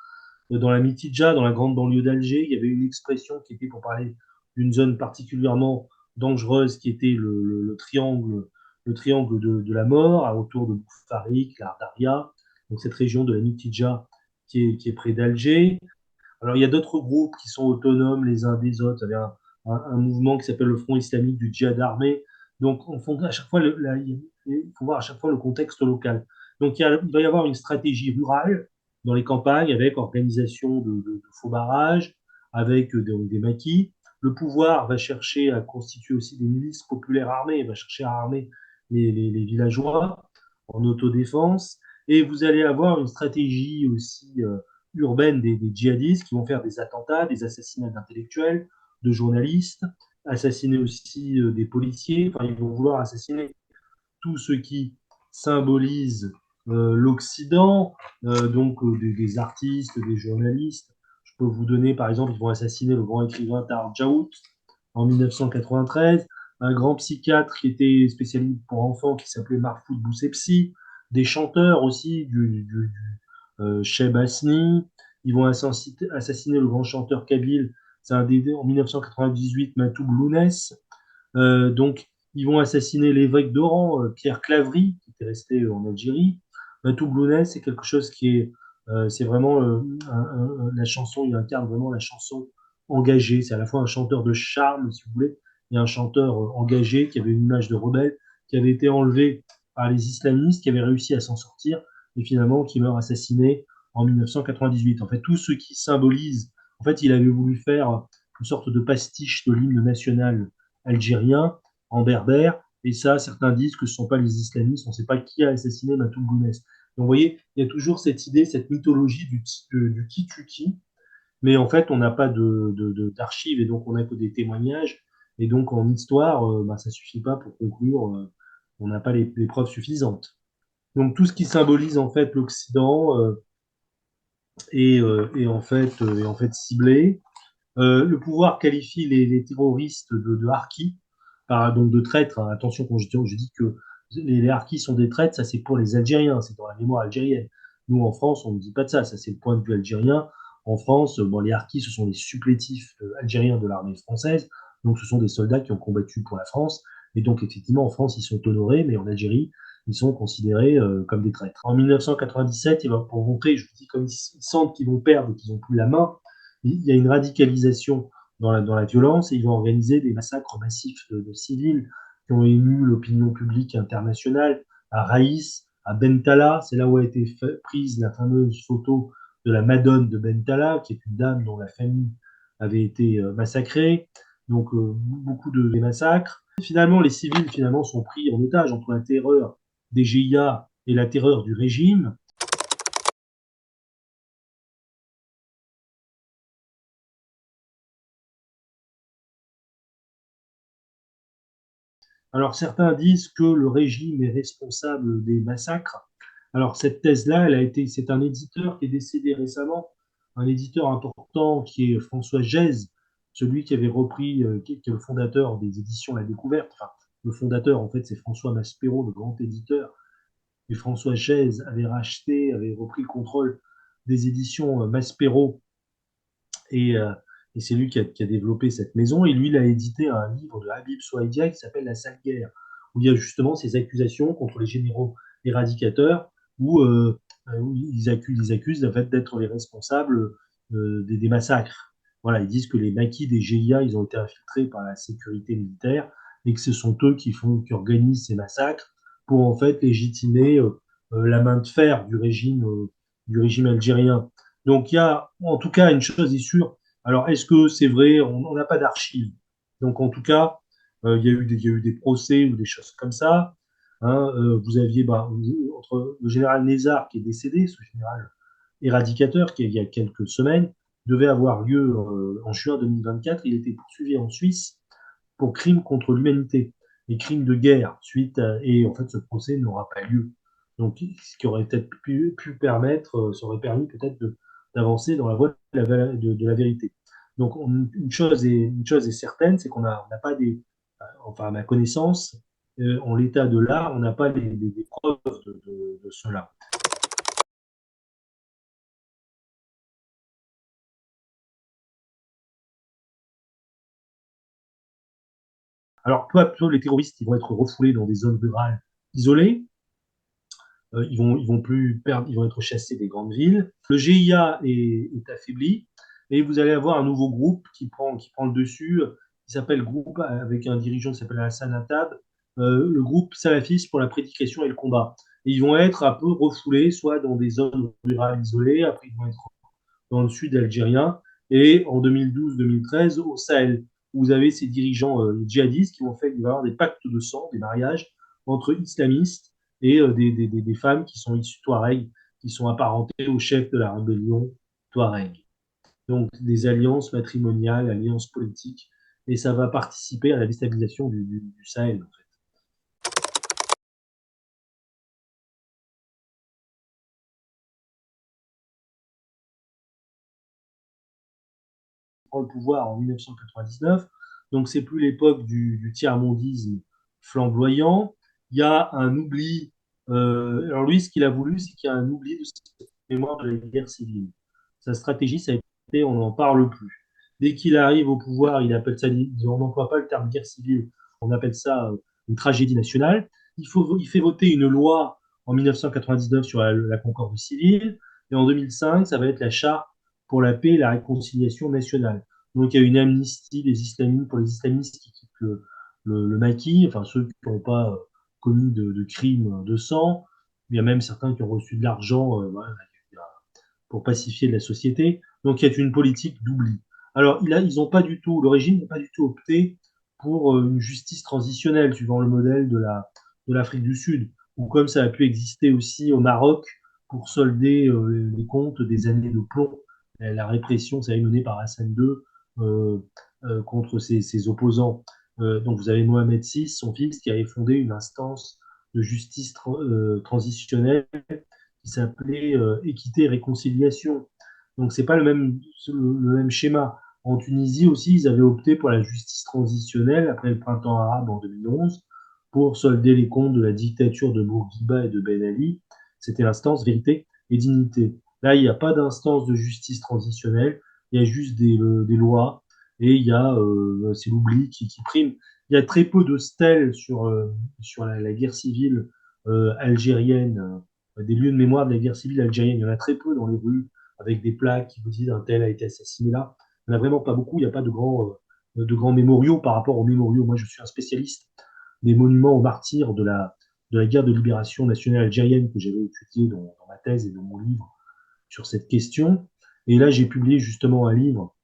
Speaker 1: dans la Mitidja, dans la grande banlieue d'Alger. Il y avait une expression qui était pour parler d'une zone particulièrement dangereuse qui était le triangle de la mort, autour de Boufarik, Lardaria, donc cette région de la Mitidja qui est près d'Alger. Alors, il y a d'autres groupes qui sont autonomes les uns des autres. Il y a un mouvement qui s'appelle le Front islamique du djihad armé. Donc, à chaque fois, il faut voir à chaque fois le contexte local. Donc, il va y avoir une stratégie rurale dans les campagnes avec organisation de faux barrages, avec des maquis. Le pouvoir va chercher à constituer aussi des milices populaires armées, il va chercher à armer les villageois en autodéfense. Et vous allez avoir une stratégie aussi urbaine des djihadistes qui vont faire des attentats, des assassinats d'intellectuels, de journalistes, assassiner aussi des policiers. Enfin, ils vont vouloir assassiner tout ce qui symbolise l'Occident, donc des artistes, des journalistes. Je peux vous donner, par exemple, ils vont assassiner le grand écrivain Tahar Djaout en 1993, un grand psychiatre qui était spécialiste pour enfants qui s'appelait Mahfoud Boussepsi, des chanteurs aussi Cheb Asni. Ils vont assassiner le grand chanteur kabyle, en 1998, Matou Lounès. Donc, ils vont assassiner l'évêque d'Oran, Pierre Claverie, qui était resté en Algérie. Matou Lounès, c'est quelque chose c'est vraiment la chanson, il incarne vraiment la chanson engagée. C'est à la fois un chanteur de charme, si vous voulez, et un chanteur engagé qui avait une image de rebelle, qui avait été enlevé par les islamistes, qui avait réussi à s'en sortir, et finalement qui meurt assassiné en 1998. En fait, tout ce qui symbolise, en fait, il avait voulu faire une sorte de pastiche de l'hymne national algérien en berbère, et ça, certains disent que ce ne sont pas les islamistes, on ne sait pas qui a assassiné Matou Gounès. Donc, vous voyez, il y a toujours cette idée, cette mythologie du qui tue qui, mais en fait, on n'a pas d'archives, et donc on n'a que des témoignages, et donc en histoire, bah, ça ne suffit pas pour conclure, on n'a pas les preuves suffisantes. Donc tout ce qui symbolise en fait l'Occident est en fait ciblé. Le pouvoir qualifie les terroristes de harkis, donc de traîtres. Hein. Attention, quand je dis que les harkis sont des traîtres, ça c'est pour les Algériens, c'est dans la mémoire algérienne. Nous, en France, on ne dit pas de ça, ça c'est le point de vue algérien. En France, bon, les harkis, ce sont les supplétifs algériens de l'armée française, donc ce sont des soldats qui ont combattu pour la France, et donc effectivement, en France, ils sont honorés, mais en Algérie, ils sont considérés comme des traîtres. En 1997, pour montrer, je vous dis, comme ils sentent qu'ils vont perdre, qu'ils n'ont plus la main, il y a une radicalisation dans la violence et ils vont organiser des massacres massifs de civils qui ont ému l'opinion publique internationale. À Raïs, à Bentala, c'est là où a été prise la fameuse photo de la Madone de Bentala, qui est une dame dont la famille avait été massacrée. Donc beaucoup de massacres. Finalement, les civils sont pris en otage entre la terreur des GIA et la terreur du régime. Alors certains disent que le régime est responsable des massacres. Alors cette thèse-là, c'est un éditeur qui est décédé récemment, un éditeur important qui est François Gèze, celui qui avait repris, qui est le fondateur des éditions La Découverte. Enfin, le fondateur, en fait, c'est François Maspero, le grand éditeur. Et François Gèze avait repris le contrôle des éditions Maspero et, euh, et c'est lui qui a développé cette maison. Et lui, il a édité un livre de Habib Souaidia qui s'appelle La Sale Guerre, où il y a justement ces accusations contre les généraux éradicateurs, où ils accusent en fait, d'être les responsables des massacres. Voilà, ils disent que les maquis des GIA, ils ont été infiltrés par la sécurité militaire et que ce sont eux qui organisent ces massacres pour en fait légitimer la main de fer du régime algérien. Donc il y a en tout cas une chose est sûre. Alors est-ce que c'est vrai? On n'a pas d'archives. Donc en tout cas, il y a eu des procès ou des choses comme ça. Hein, vous aviez entre le général Nézard qui est décédé, ce général éradicateur qui il y a quelques semaines, devait avoir lieu en juin 2024. Il était poursuivi en Suisse pour crimes contre l'humanité, les crimes de guerre, et en fait ce procès n'aura pas lieu. Donc ce qui aurait peut-être pu permettre, ça aurait permis peut-être d'avancer dans la voie de la vérité. Donc une chose est certaine, c'est qu'on n'a pas enfin à ma connaissance, en l'état de l'art, on n'a pas les preuves de cela. Alors peu à peu, les terroristes ils vont être refoulés dans des zones rurales isolées, ils vont plus perdre, ils vont être chassés des grandes villes. Le GIA est affaibli et vous allez avoir un nouveau groupe qui prend le dessus, qui s'appelle groupe avec un dirigeant qui s'appelle Hassan Attab, le groupe salafiste pour la prédication et le combat. Et ils vont être un peu refoulés, soit dans des zones rurales isolées, après ils vont être dans le sud algérien, et en 2012-2013 au Sahel, où vous avez ces dirigeants djihadistes qui vont faire qu'il va y avoir des pactes de sang, des mariages entre islamistes et des femmes qui sont issues Touareg, qui sont apparentées au chef de la rébellion Touareg. Donc des alliances matrimoniales, alliances politiques, et ça va participer à la déstabilisation du Sahel. En fait. Prend le pouvoir en 1999. Donc, c'est plus l'époque du tiers-mondisme flamboyant. Il y a un oubli. Alors, lui, ce qu'il a voulu, c'est qu'il y a un oubli de cette mémoire de la guerre civile. Sa stratégie, ça a été on n'en parle plus. Dès qu'il arrive au pouvoir, il appelle ça, on n'emploie pas le terme guerre civile, on appelle ça une tragédie nationale. Il fait voter une loi en 1999 sur la concorde civile, et en 2005, ça va être la charte pour la paix et la réconciliation nationale. Donc il y a une amnistie pour les islamistes qui quittent le maquis, enfin ceux qui n'ont pas commis de crimes de sang. Il y a même certains qui ont reçu de l'argent voilà, pour pacifier la société. Donc il y a une politique d'oubli. Alors ils ont pas du tout, le régime n'a pas du tout opté pour une justice transitionnelle suivant le modèle de l'Afrique du Sud, ou comme ça a pu exister aussi au Maroc pour solder les comptes des années de plomb, la répression, ça a été menée par Hassan II contre ses opposants. Donc vous avez Mohamed VI, son fils, qui avait fondé une instance de justice transitionnelle qui s'appelait Équité et Réconciliation. Donc c'est pas le même schéma. En Tunisie aussi, ils avaient opté pour la justice transitionnelle après le printemps arabe en 2011 pour solder les comptes de la dictature de Bourguiba et de Ben Ali. C'était l'instance vérité et dignité. Là, il n'y a pas d'instance de justice transitionnelle, il y a juste des lois et il y a c'est l'oubli qui prime. Il y a très peu de stèles sur la guerre civile algérienne, des lieux de mémoire de la guerre civile algérienne. Il y en a très peu dans les rues avec des plaques qui vous disent un tel a été assassiné là. Il n'y en a vraiment pas beaucoup. Il n'y a pas de grands mémoriaux par rapport aux mémoriaux. Moi, je suis un spécialiste des monuments aux martyrs de la guerre de libération nationale algérienne que j'avais étudié dans ma thèse et dans mon livre sur cette question. Et là, j'ai publié justement un livre,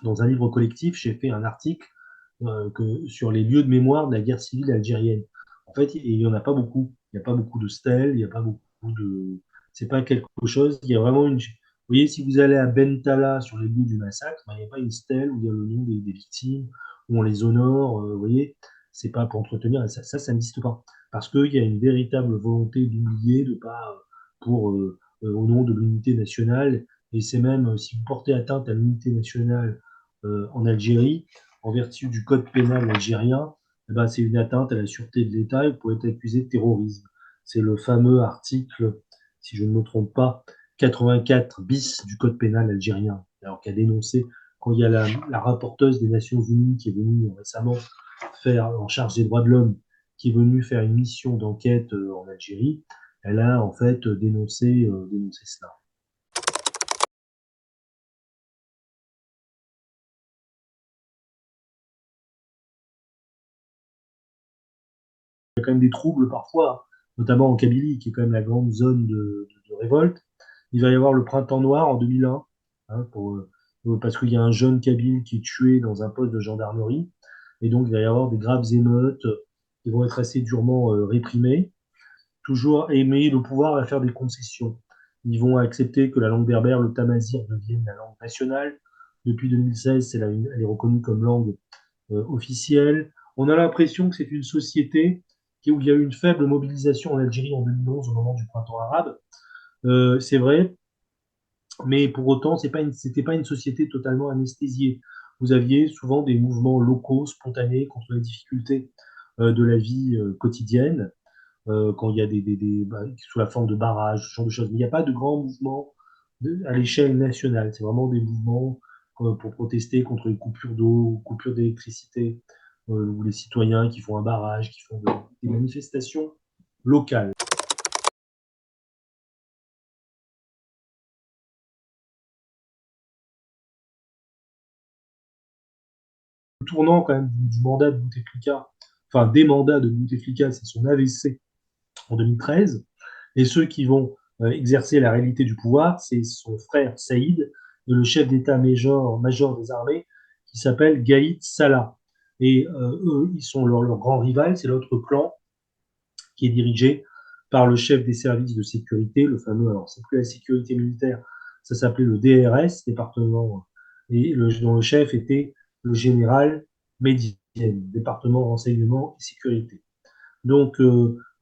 Speaker 1: dans un livre collectif, j'ai fait un article sur les lieux de mémoire de la guerre civile algérienne. En fait, il n'y en a pas beaucoup. Il n'y a pas beaucoup de stèles, il n'y a pas beaucoup de. C'est pas quelque chose. Il y a vraiment une. Vous voyez, si vous allez à Bentala sur les lieux du massacre, ben, il n'y a pas une stèle où il y a le nom des victimes, où on les honore. Vous voyez, c'est pas pour entretenir. Ça n'existe pas. Parce qu'il y a une véritable volonté d'oublier, de pas au nom de l'unité nationale. Et c'est même si vous portez atteinte à l'unité nationale en Algérie, en vertu du code pénal algérien, eh ben, c'est une atteinte à la sûreté de l'État et vous pouvez être accusé de terrorisme. C'est le fameux article, si je ne me trompe pas, 84 bis du code pénal algérien, alors qu'a dénoncé quand il y a la rapporteuse des Nations Unies qui est venue récemment faire en charge des droits de l'homme, qui est venue faire une mission d'enquête en Algérie, elle a en fait dénoncé cela. Il y a quand même des troubles parfois, notamment en Kabylie, qui est quand même la grande zone de révolte. Il va y avoir le printemps noir en 2001, hein, parce qu'il y a un jeune Kabyle qui est tué dans un poste de gendarmerie. Et donc, il va y avoir des graves émeutes qui vont être assez durement réprimées. Toujours aimer le pouvoir va faire des concessions. Ils vont accepter que la langue berbère, le tamazir, devienne la langue nationale. Depuis 2016, elle est reconnue comme langue officielle. On a l'impression que c'est une société où il y a eu une faible mobilisation en Algérie en 2011 au moment du printemps arabe. C'est vrai, mais pour autant, c'était pas une société totalement anesthésiée. Vous aviez souvent des mouvements locaux, spontanés, contre les difficultés de la vie quotidienne, quand il y a sous la forme de barrages, ce genre de choses. Mais il n'y a pas de grands mouvements à l'échelle nationale. C'est vraiment des mouvements pour protester contre les coupures d'eau, coupures d'électricité, ou les citoyens qui font un barrage, qui font des manifestations locales. Le tournant quand même du mandat de Bouteflika, enfin des mandats de Bouteflika, c'est son AVC en 2013. Et ceux qui vont exercer la réalité du pouvoir, c'est son frère Saïd et le chef d'état-major des armées qui s'appelle Gaïd Salah. Et eux, ils sont leur grand rival, c'est l'autre clan qui est dirigé par le chef des services de sécurité, le fameux, alors c'est plus la sécurité militaire, ça s'appelait le DRS, département, et dont le chef était le général Médienne, département renseignement et sécurité. Donc,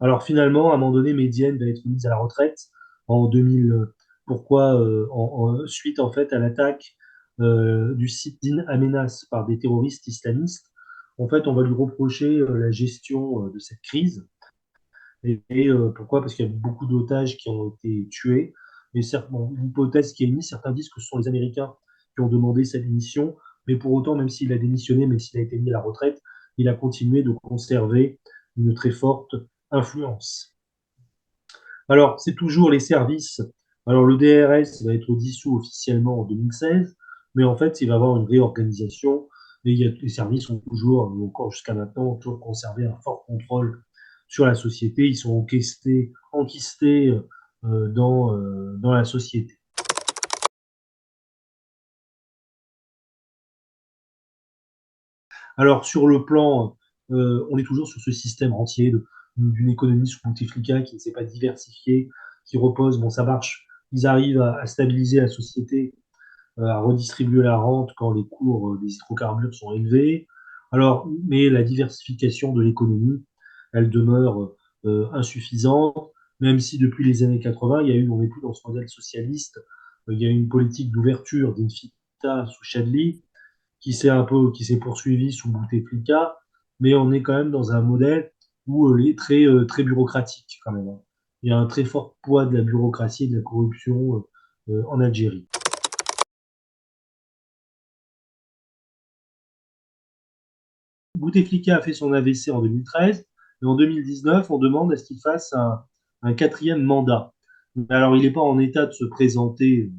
Speaker 1: alors finalement, à un moment donné, Médienne va être mise à la retraite en 2000. Pourquoi suite en fait à l'attaque du site d'In Amenas par des terroristes islamistes. En fait, on va lui reprocher la gestion de cette crise. Et pourquoi? Parce qu'il y a beaucoup d'otages qui ont été tués. Mais bon, l'hypothèse qui est mise, certains disent que ce sont les Américains qui ont demandé sa démission. Mais pour autant, même s'il a démissionné, même s'il a été mis à la retraite, il a continué de conserver une très forte influence. Alors, c'est toujours les services. Alors, le DRS va être dissous officiellement en 2016, mais en fait, il va y avoir une réorganisation. Et les services ont toujours, encore jusqu'à maintenant, toujours conservé un fort contrôle sur la société. Ils sont enquistés dans la société. Alors, sur le plan, on est toujours sur ce système entier d'une économie sous Bouteflika qui ne s'est pas diversifiée, qui repose, bon, ça marche. Ils arrivent à stabiliser la société, à redistribuer la rente quand les cours des hydrocarbures sont élevés. Alors, mais la diversification de l'économie, elle demeure insuffisante, même si depuis les années 80, on n'est plus dans ce modèle socialiste, il y a eu une politique d'ouverture d'Infita sous Chadli, qui s'est poursuivi sous Bouteflika, mais on est quand même dans un modèle où il est très bureaucratique quand même, hein. Il y a un très fort poids de la bureaucratie et de la corruption en Algérie. Bouteflika a fait son AVC en 2013, et en 2019, on demande à ce qu'il fasse un quatrième mandat. Mais alors, il n'est pas en état de se présenter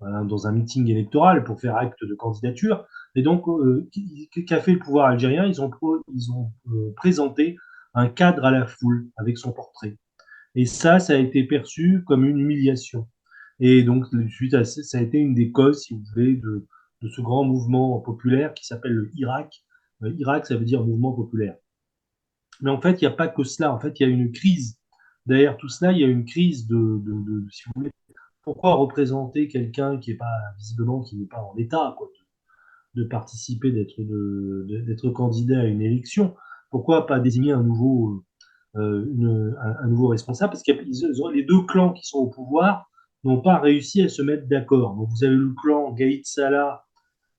Speaker 1: dans un meeting électoral pour faire acte de candidature. Et donc, qu'a fait le pouvoir algérien? Ils ont présenté un cadre à la foule avec son portrait. Et ça a été perçu comme une humiliation. Et donc, suite à ça, ça a été une des causes, si vous voulez, de ce grand mouvement populaire qui s'appelle le Irak. Irak, ça veut dire mouvement populaire. Mais en fait, il n'y a pas que cela. En fait, il y a une crise. Derrière tout cela, il y a une crise si vous voulez, pourquoi représenter quelqu'un qui est pas, visiblement, qui n'est pas en état, quoi, de participer, d'être candidat à une élection? Pourquoi pas désigner un nouveau responsable? Parce que les deux clans qui sont au pouvoir n'ont pas réussi à se mettre d'accord. Donc vous avez le clan Gaïd Salah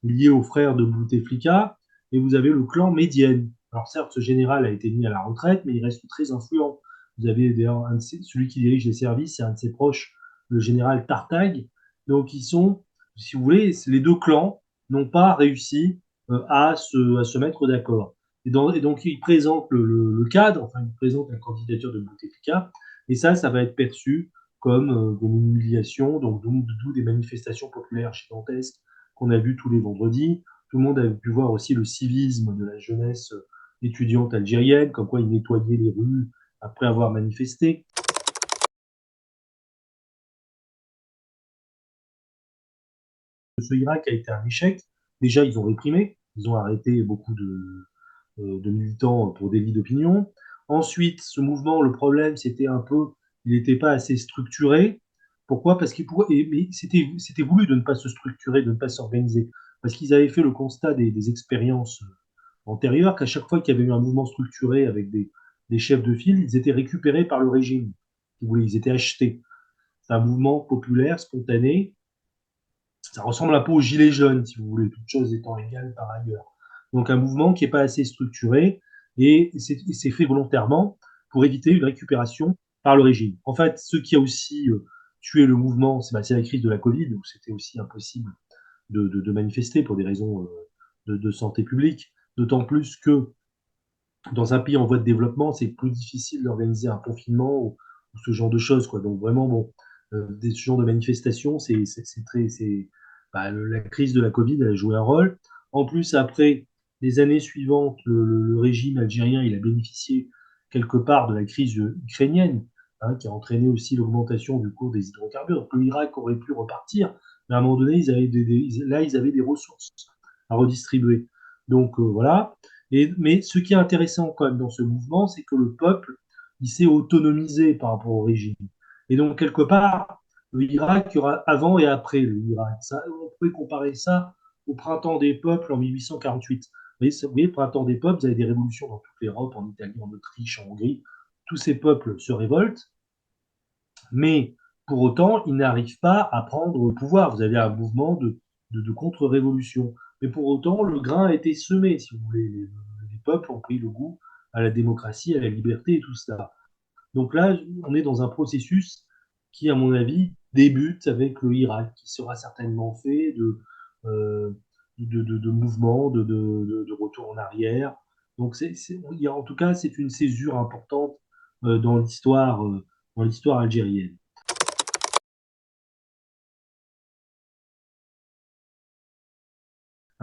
Speaker 1: lié aux frères de Bouteflika, et vous avez le clan Médiane. Alors certes, ce général a été mis à la retraite, mais il reste très influent. Vous avez d'ailleurs celui qui dirige les services, c'est un de ses proches, le général Tartag. Donc ils sont, si vous voulez, les deux clans n'ont pas réussi à se mettre d'accord. Et donc ils présentent le cadre, enfin ils présentent la candidature de Bouteflika, et ça va être perçu comme une humiliation, donc d'où des manifestations populaires gigantesques qu'on a vu tous les vendredis. Tout le monde a pu voir aussi le civisme de la jeunesse étudiante algérienne, comme quoi ils nettoyaient les rues après avoir manifesté. Ce Irak a été un échec. Déjà, ils ont réprimé, ils ont arrêté beaucoup de militants pour délit d'opinion. Ensuite, ce mouvement, le problème, c'était un peu, il n'était pas assez structuré. Pourquoi? Parce qu'il mais c'était voulu de ne pas se structurer, de ne pas s'organiser, parce qu'ils avaient fait le constat des expériences antérieures, qu'à chaque fois qu'il y avait eu un mouvement structuré avec des chefs de file, ils étaient récupérés par le régime. Si vous voulez, ils étaient achetés. C'est un mouvement populaire, spontané. Ça ressemble un peu aux gilets jaunes, si vous voulez, toutes choses étant égales par ailleurs. Donc un mouvement qui n'est pas assez structuré, et c'est fait volontairement pour éviter une récupération par le régime. En fait, ce qui a aussi tué le mouvement, c'est la crise de la Covid, où c'était aussi impossible de manifester pour des raisons santé publique, d'autant plus que dans un pays en voie de développement, c'est plus difficile d'organiser un confinement ou ce genre de choses, quoi. Donc vraiment, bon, ce genre de manifestations, la crise de la Covid elle a joué un rôle. En plus, après les années suivantes, le régime algérien, il a bénéficié quelque part de la crise ukrainienne, hein, qui a entraîné aussi l'augmentation du cours des hydrocarbures. Donc l'Irak aurait pu repartir, mais à un moment donné, ils avaient des ressources à redistribuer. Donc voilà. Mais ce qui est intéressant quand même dans ce mouvement, c'est que le peuple, il s'est autonomisé par rapport au régime. Et donc, quelque part, l'Irak, il y aura avant et après l'Irak. On peut comparer ça au printemps des peuples en 1848. Vous voyez, le printemps des peuples, vous avez des révolutions dans toute l'Europe, en Italie, en Autriche, en Hongrie. Tous ces peuples se révoltent, mais pour autant, ils n'arrivent pas à prendre le pouvoir. Vous avez un mouvement de contre-révolution. Mais pour autant, le grain a été semé, si vous voulez. Les peuples ont pris le goût à la démocratie, à la liberté et tout cela. Donc là, on est dans un processus qui, à mon avis, débute avec le Irak, qui sera certainement fait euh, de mouvements, de retour en arrière. Donc, en tout cas, c'est une césure importante dans l'histoire algérienne.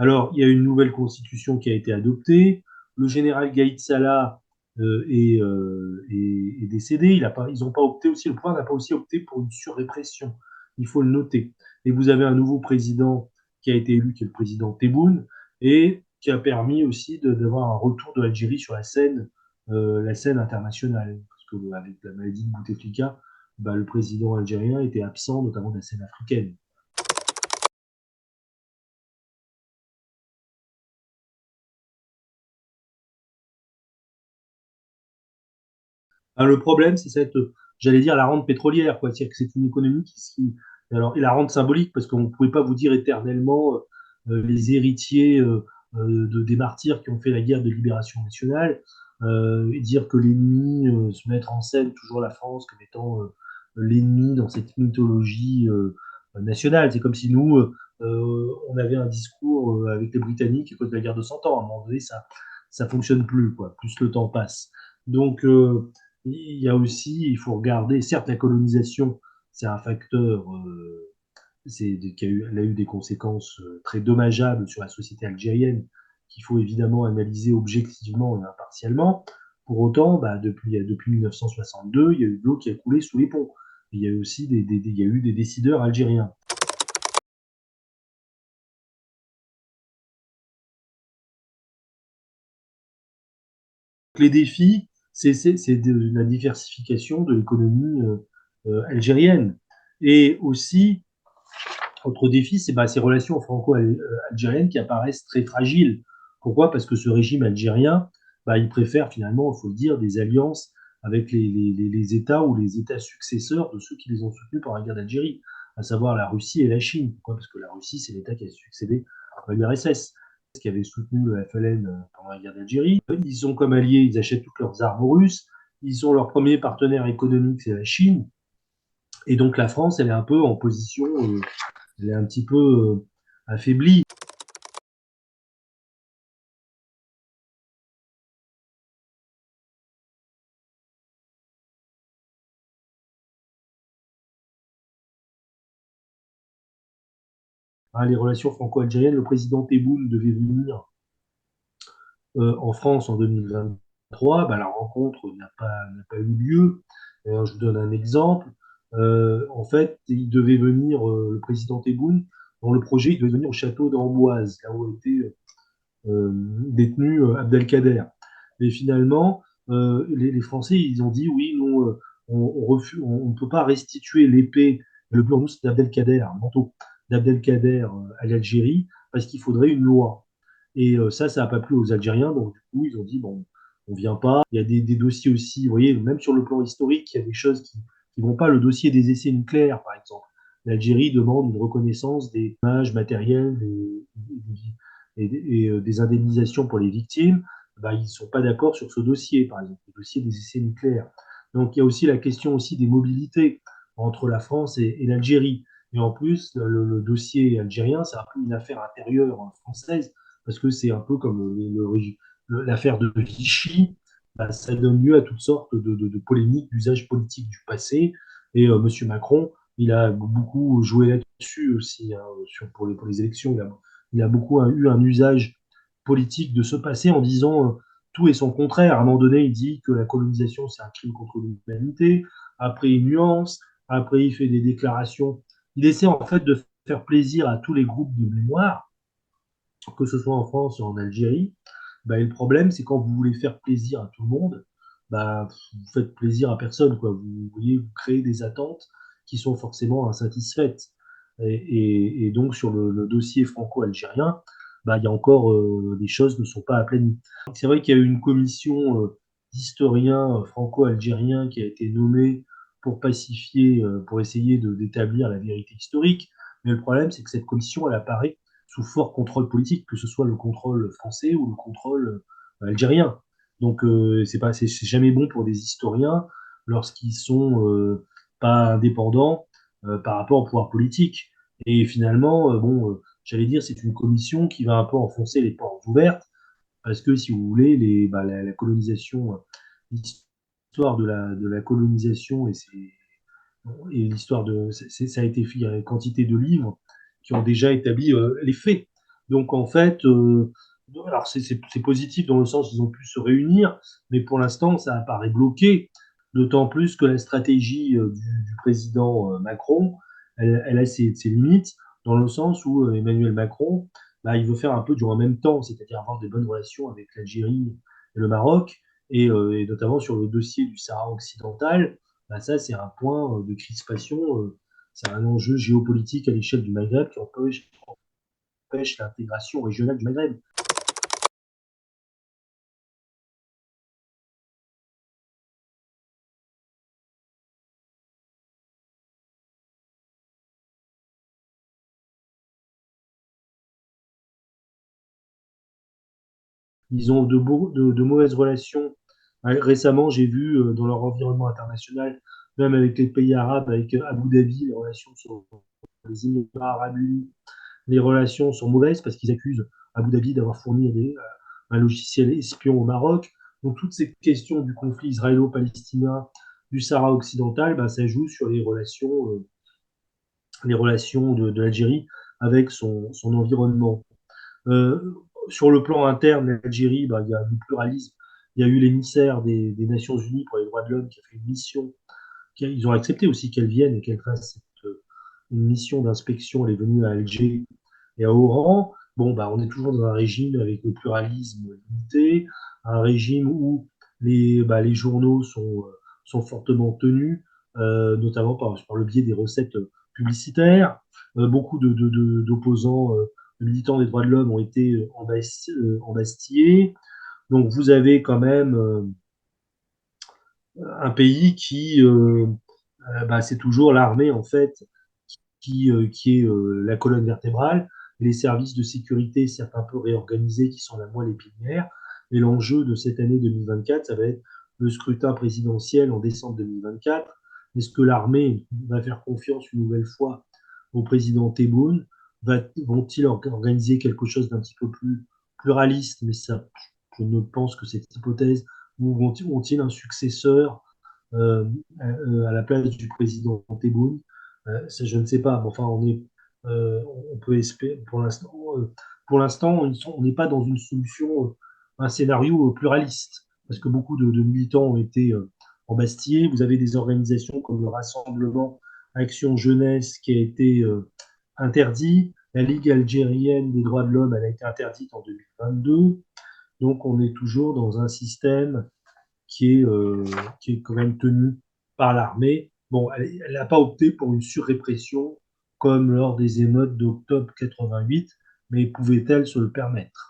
Speaker 1: Alors, il y a une nouvelle constitution qui a été adoptée. Le général Gaïd Salah est décédé. Ils n'ont pas opté aussi, le pouvoir n'a pas aussi opté pour une surrépression. Il faut le noter. Et vous avez un nouveau président qui a été élu, qui est le président Tebboune, et qui a permis aussi d'avoir un retour de l'Algérie sur la scène internationale. Parce que avec la maladie de Bouteflika, bah, le président algérien était absent, notamment de la scène africaine. Ah, le problème, c'est j'allais dire, la rente pétrolière, quoi. C'est-à-dire que c'est une économie et la rente symbolique, parce qu'on ne pouvait pas vous dire éternellement, les héritiers des martyrs qui ont fait la guerre de libération nationale, et dire que l'ennemi, se mettre en scène toujours la France comme étant l'ennemi dans cette mythologie nationale. C'est comme si nous, on avait un discours avec les Britanniques à cause de la guerre de 100 ans. À un moment donné, ça fonctionne plus, quoi, plus le temps passe. Donc, il y a aussi, il faut regarder, certes, la colonisation, c'est un facteur elle a eu des conséquences très dommageables sur la société algérienne qu'il faut évidemment analyser objectivement et impartialement. Pour autant, bah, depuis 1962, il y a eu de l'eau qui a coulé sous les ponts. Il y a eu aussi il y a eu des décideurs algériens. Les défis, c'est la diversification de l'économie algérienne. Et aussi, autre défi, c'est ces relations franco-algériennes qui apparaissent très fragiles. Pourquoi? Parce que ce régime algérien, il préfère finalement, il faut le dire, des alliances avec les États ou les États successeurs de ceux qui les ont soutenus pendant la guerre d'Algérie, à savoir la Russie et la Chine. Pourquoi? Parce que la Russie, c'est l'État qui a succédé à l'URSS, qui avait soutenu le FLN pendant la guerre d'Algérie. Ils ont comme alliés, ils achètent toutes leurs armes aux Russes. Ils ont leur premier partenaire économique, c'est la Chine. Et donc la France, elle est un peu en position elle est un petit peu affaiblie. Hein, les relations franco-algériennes, le président Tebboune devait venir en France en 2023. La rencontre n'a pas eu lieu. Je vous donne un exemple. En fait, il devait venir, le président Tebboune, dans le projet, il devait venir au château d'Amboise, là où était détenu Abdelkader. Mais finalement, les Français, ils ont dit oui, non, on ne peut pas restituer l'épée, le burnous d'Abdelkader, un manteau d'Abdelkader à l'Algérie, parce qu'il faudrait une loi. Et ça n'a pas plu aux Algériens, donc du coup, ils ont dit bon, on vient pas. Il y a des dossiers aussi, vous voyez, même sur le plan historique, il y a des choses qui ne vont pas. Le dossier des essais nucléaires, par exemple. L'Algérie demande une reconnaissance des dommages matériels des indemnisations pour les victimes, ils ne sont pas d'accord sur ce dossier, par exemple, le dossier des essais nucléaires. Donc il y a aussi la question aussi des mobilités entre la France et l'Algérie. Et en plus, dossier algérien, c'est un peu une affaire intérieure française, parce que c'est un peu comme l'affaire de Vichy. Ça donne lieu à toutes sortes de polémiques d'usage politique du passé. Et M. Macron, il a beaucoup joué là-dessus aussi, hein, pour les élections. Il a beaucoup eu un usage politique de ce passé en disant tout et son contraire. À un moment donné, il dit que la colonisation, c'est un crime contre l'humanité. Après, il nuance. Après, il fait des déclarations. Il essaie en fait de faire plaisir à tous les groupes de mémoire, que ce soit en France ou en Algérie. Le problème, c'est quand vous voulez faire plaisir à tout le monde, vous faites plaisir à personne, quoi. Vous voyez, vous créez des attentes qui sont forcément insatisfaites. Et donc, sur le dossier franco-algérien, il y a encore des choses ne sont pas aplanies. C'est vrai qu'il y a eu une commission d'historiens franco-algériens qui a été nommée pour pacifier, pour essayer d'établir la vérité historique. Mais le problème, c'est que cette commission, elle apparaît sous fort contrôle politique, que ce soit le contrôle français ou le contrôle algérien. Donc, c'est jamais bon pour des historiens lorsqu'ils sont pas indépendants par rapport au pouvoir politique. Et finalement, j'allais dire, c'est une commission qui va un peu enfoncer les portes ouvertes, parce que si vous voulez, la colonisation, l'histoire de la colonisation et l'histoire ça a été fait, il y a une quantité de livres qui ont déjà établi les faits. Donc en fait, alors c'est positif dans le sens qu'ils ont pu se réunir, mais pour l'instant, ça apparaît bloqué, d'autant plus que la stratégie du président Macron, elle a ses limites, dans le sens où Emmanuel Macron, il veut faire un peu du en même temps, c'est-à-dire avoir des bonnes relations avec l'Algérie et le Maroc, et notamment sur le dossier du Sahara occidental. Ça, c'est un point de crispation, c'est un enjeu géopolitique à l'échelle du Maghreb qui empêche l'intégration régionale du Maghreb. Ils ont de mauvaises relations. Récemment, j'ai vu dans leur environnement international, même avec les pays arabes, avec Abu Dhabi, les relations sur les Émirats arabes unis, les relations sont mauvaises parce qu'ils accusent Abu Dhabi d'avoir fourni un logiciel espion au Maroc. Donc toutes ces questions du conflit israélo-palestinien, du Sahara occidental, bah, ça joue sur les relations de l'Algérie avec son environnement. Euh, sur le plan interne, l'Algérie, bah, il y a du pluralisme. Il y a eu l'émissaire des Nations Unies pour les droits de l'homme qui a fait une mission. Ils ont accepté aussi qu'elle vienne et qu'elle fasse une mission d'inspection. Elle est venue à Alger et à Oran. Bon, bah, on est toujours dans un régime avec le pluralisme limité, un régime où les journaux sont fortement tenus, notamment par le biais des recettes publicitaires. Beaucoup d'opposants, de militants des droits de l'homme ont été embastillés. Donc vous avez quand même un pays qui, c'est toujours l'armée en fait, qui est la colonne vertébrale, les services de sécurité, certes un peu réorganisés, qui sont la moelle épinière. Et l'enjeu de cette année 2024, ça va être le scrutin présidentiel en décembre 2024. Est-ce que l'armée va faire confiance une nouvelle fois au président Tebboune? Vont-ils organiser quelque chose d'un petit peu plus pluraliste? Mais ça, je ne pense que cette hypothèse, ou ont-ils un successeur euh, à la place du président Tebboune? Je ne sais pas. Enfin, on peut espérer pour l'instant, on n'est pas dans une solution, un scénario pluraliste, parce que beaucoup de militants ont été embastillés. Vous avez des organisations comme le Rassemblement Action Jeunesse qui a été interdit. La Ligue algérienne des droits de l'homme, elle a été interdite en 2022. Donc, on est toujours dans un système qui est quand même tenue par l'armée. Bon, elle n'a pas opté pour une surrépression comme lors des émeutes d'octobre 88, mais pouvait-elle se le permettre?